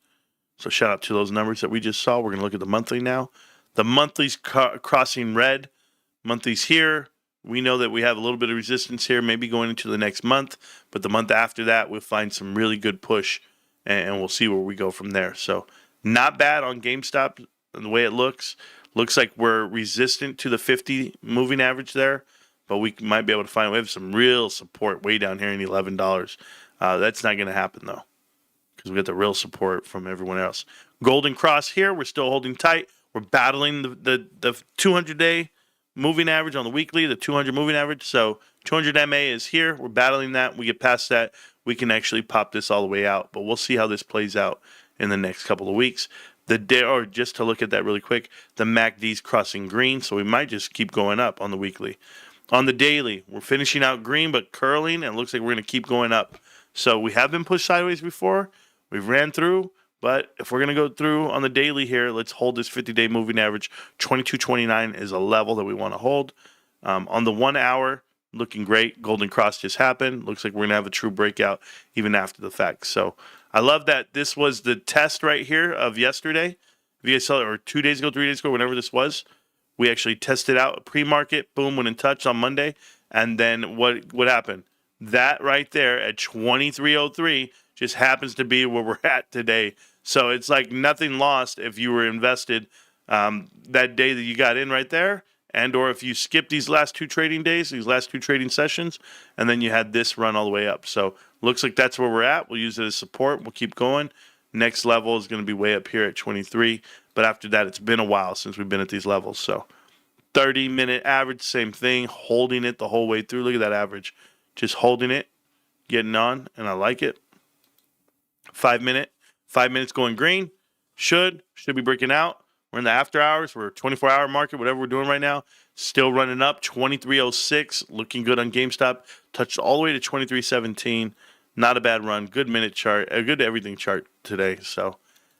So shout out to those numbers that we just saw. We're going to look at the monthly now. The monthly's crossing red. Monthly's here. We know that we have a little bit of resistance here, maybe going into the next month. But the month after that, we'll find some really good push, and we'll see where we go from there. So not bad on GameStop and the way it looks. Looks like we're resistant to the 50 moving average there, but we might be able to find, we have some real support way down here in $11. That's not going to happen though, because we got the real support from everyone else. Golden cross here, we're still holding tight. We're battling the 200-day moving average on the weekly, the 200 moving average. So 200 MA is here. We're battling that. We get past that, we can actually pop this all the way out. But we'll see how this plays out in the next couple of weeks. The day, or just to look at that really quick, the MACD's crossing green, so we might just keep going up on the weekly. On the daily, we're finishing out green but curling, and it looks like we're going to keep going up. So we have been pushed sideways before. We've ran through, but if we're going to go through on the daily here, let's hold this 50-day moving average. 22.29 is a level that we want to hold. On the 1 hour, looking great. Golden cross just happened. Looks like we're going to have a true breakout even after the fact. So I love that this was the test right here of yesterday. If you guys saw it, or 2 days ago, 3 days ago, whenever this was, we actually tested out a pre-market. Boom, went in touch on Monday. And then what happened? That right there at 2303 just happens to be where we're at today. So it's like nothing lost if you were invested that day that you got in right there, and or if you skip these last 2 trading days, these last 2 trading sessions, and then you had this run all the way up. So looks like that's where we're at. We'll use it as support. We'll keep going. Next level is going to be way up here at 23. But after that, it's been a while since we've been at these levels. So 30-minute average, same thing, holding it the whole way through. Look at that average. Just holding it, getting on, and I like it. 5 minute, 5 minutes going green. Should be breaking out. We're in the after hours. We're 24-hour market, whatever we're doing right now. Still running up, 23.06. Looking good on GameStop. Touched all the way to 23.17. Not a bad run. Good minute chart. A good everything chart today. So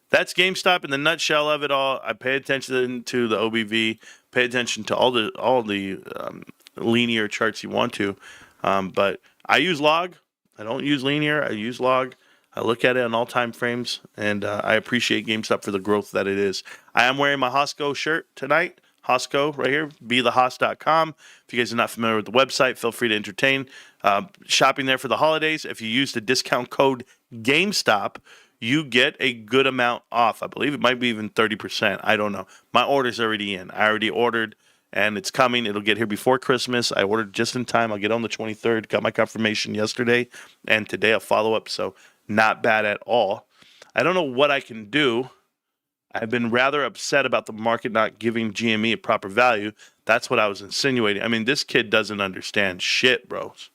that's GameStop in the nutshell of it all. I pay attention to the OBV. Pay attention to all the linear charts you want to. But I use log. I don't use linear. I use log. I look at it on all time frames, and I appreciate GameStop for the growth that it is. I am wearing my Hosco shirt tonight. Hosco right here, BeTheHos.com. If you guys are not familiar with the website, feel free to entertain. Shopping there for the holidays. If you use the discount code GameStop, you get a good amount off. I believe it might be even 30%. I don't know. My order's already in. I already ordered, and it's coming. It'll get here before Christmas. I ordered just in time. I'll get on the 23rd. Got my confirmation yesterday, and today I'll follow up. So not bad at all. I don't know what I can do. I've been rather upset about the market not giving GME a proper value. That's what I was insinuating. I mean, this kid doesn't understand shit, bros.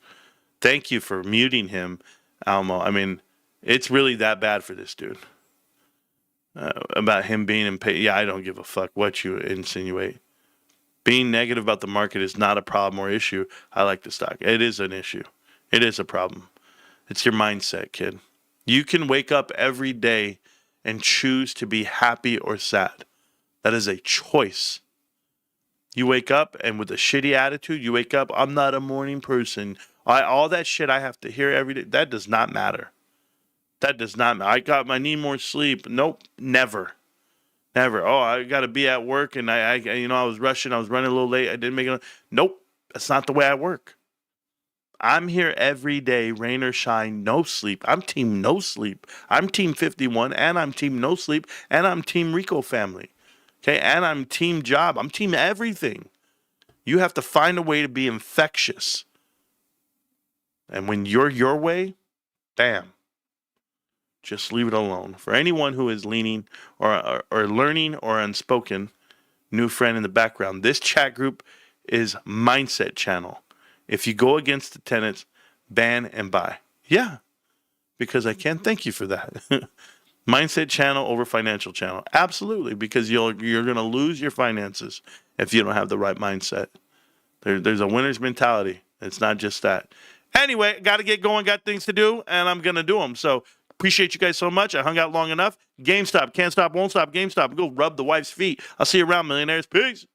Thank you for muting him, Almo. I mean, it's really that bad for this dude. About him being impatient. Yeah, I don't give a fuck what you insinuate. Being negative about the market is not a problem or issue. I like the stock. It is an issue. It is a problem. It's your mindset, kid. You can wake up every day and choose to be happy or sad. That is a choice. You wake up and with a shitty attitude, you wake up, I'm not a morning person. All that shit I have to hear every day, that does not matter. That does not matter. I need more sleep. Nope, never. Never. Oh, I got to be at work and I was rushing. I was running a little late. I didn't make it. Nope, that's not the way I work. I'm here every day, rain or shine, no sleep. I'm team no sleep. I'm team 51, and I'm team no sleep, and I'm team Rico family. Okay, and I'm team job. I'm team everything. You have to find a way to be infectious. And when you're your way, bam. Just leave it alone. For anyone who is leaning or learning or unspoken, new friend in the background, this chat group is Mindset Channel. If you go against the tenets, ban and buy. Yeah, because I can't thank you for that. Mindset Channel over Financial Channel. Absolutely, because you're going to lose your finances if you don't have the right mindset. There's a winner's mentality. It's not just that. Anyway, got to get going, got things to do, and I'm going to do them. So appreciate you guys so much. I hung out long enough. GameStop, can't stop, won't stop. GameStop, go rub the wife's feet. I'll see you around, millionaires. Peace.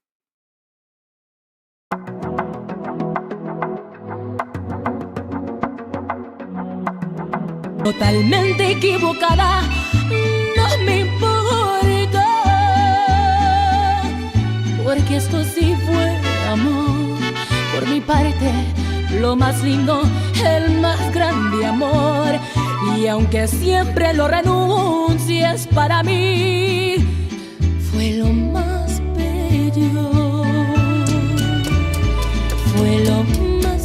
Totalmente equivocada, no me importa, porque esto sí fue amor. Por mi parte, lo más lindo, el más grande amor. Y aunque siempre lo renuncies, para mí fue lo más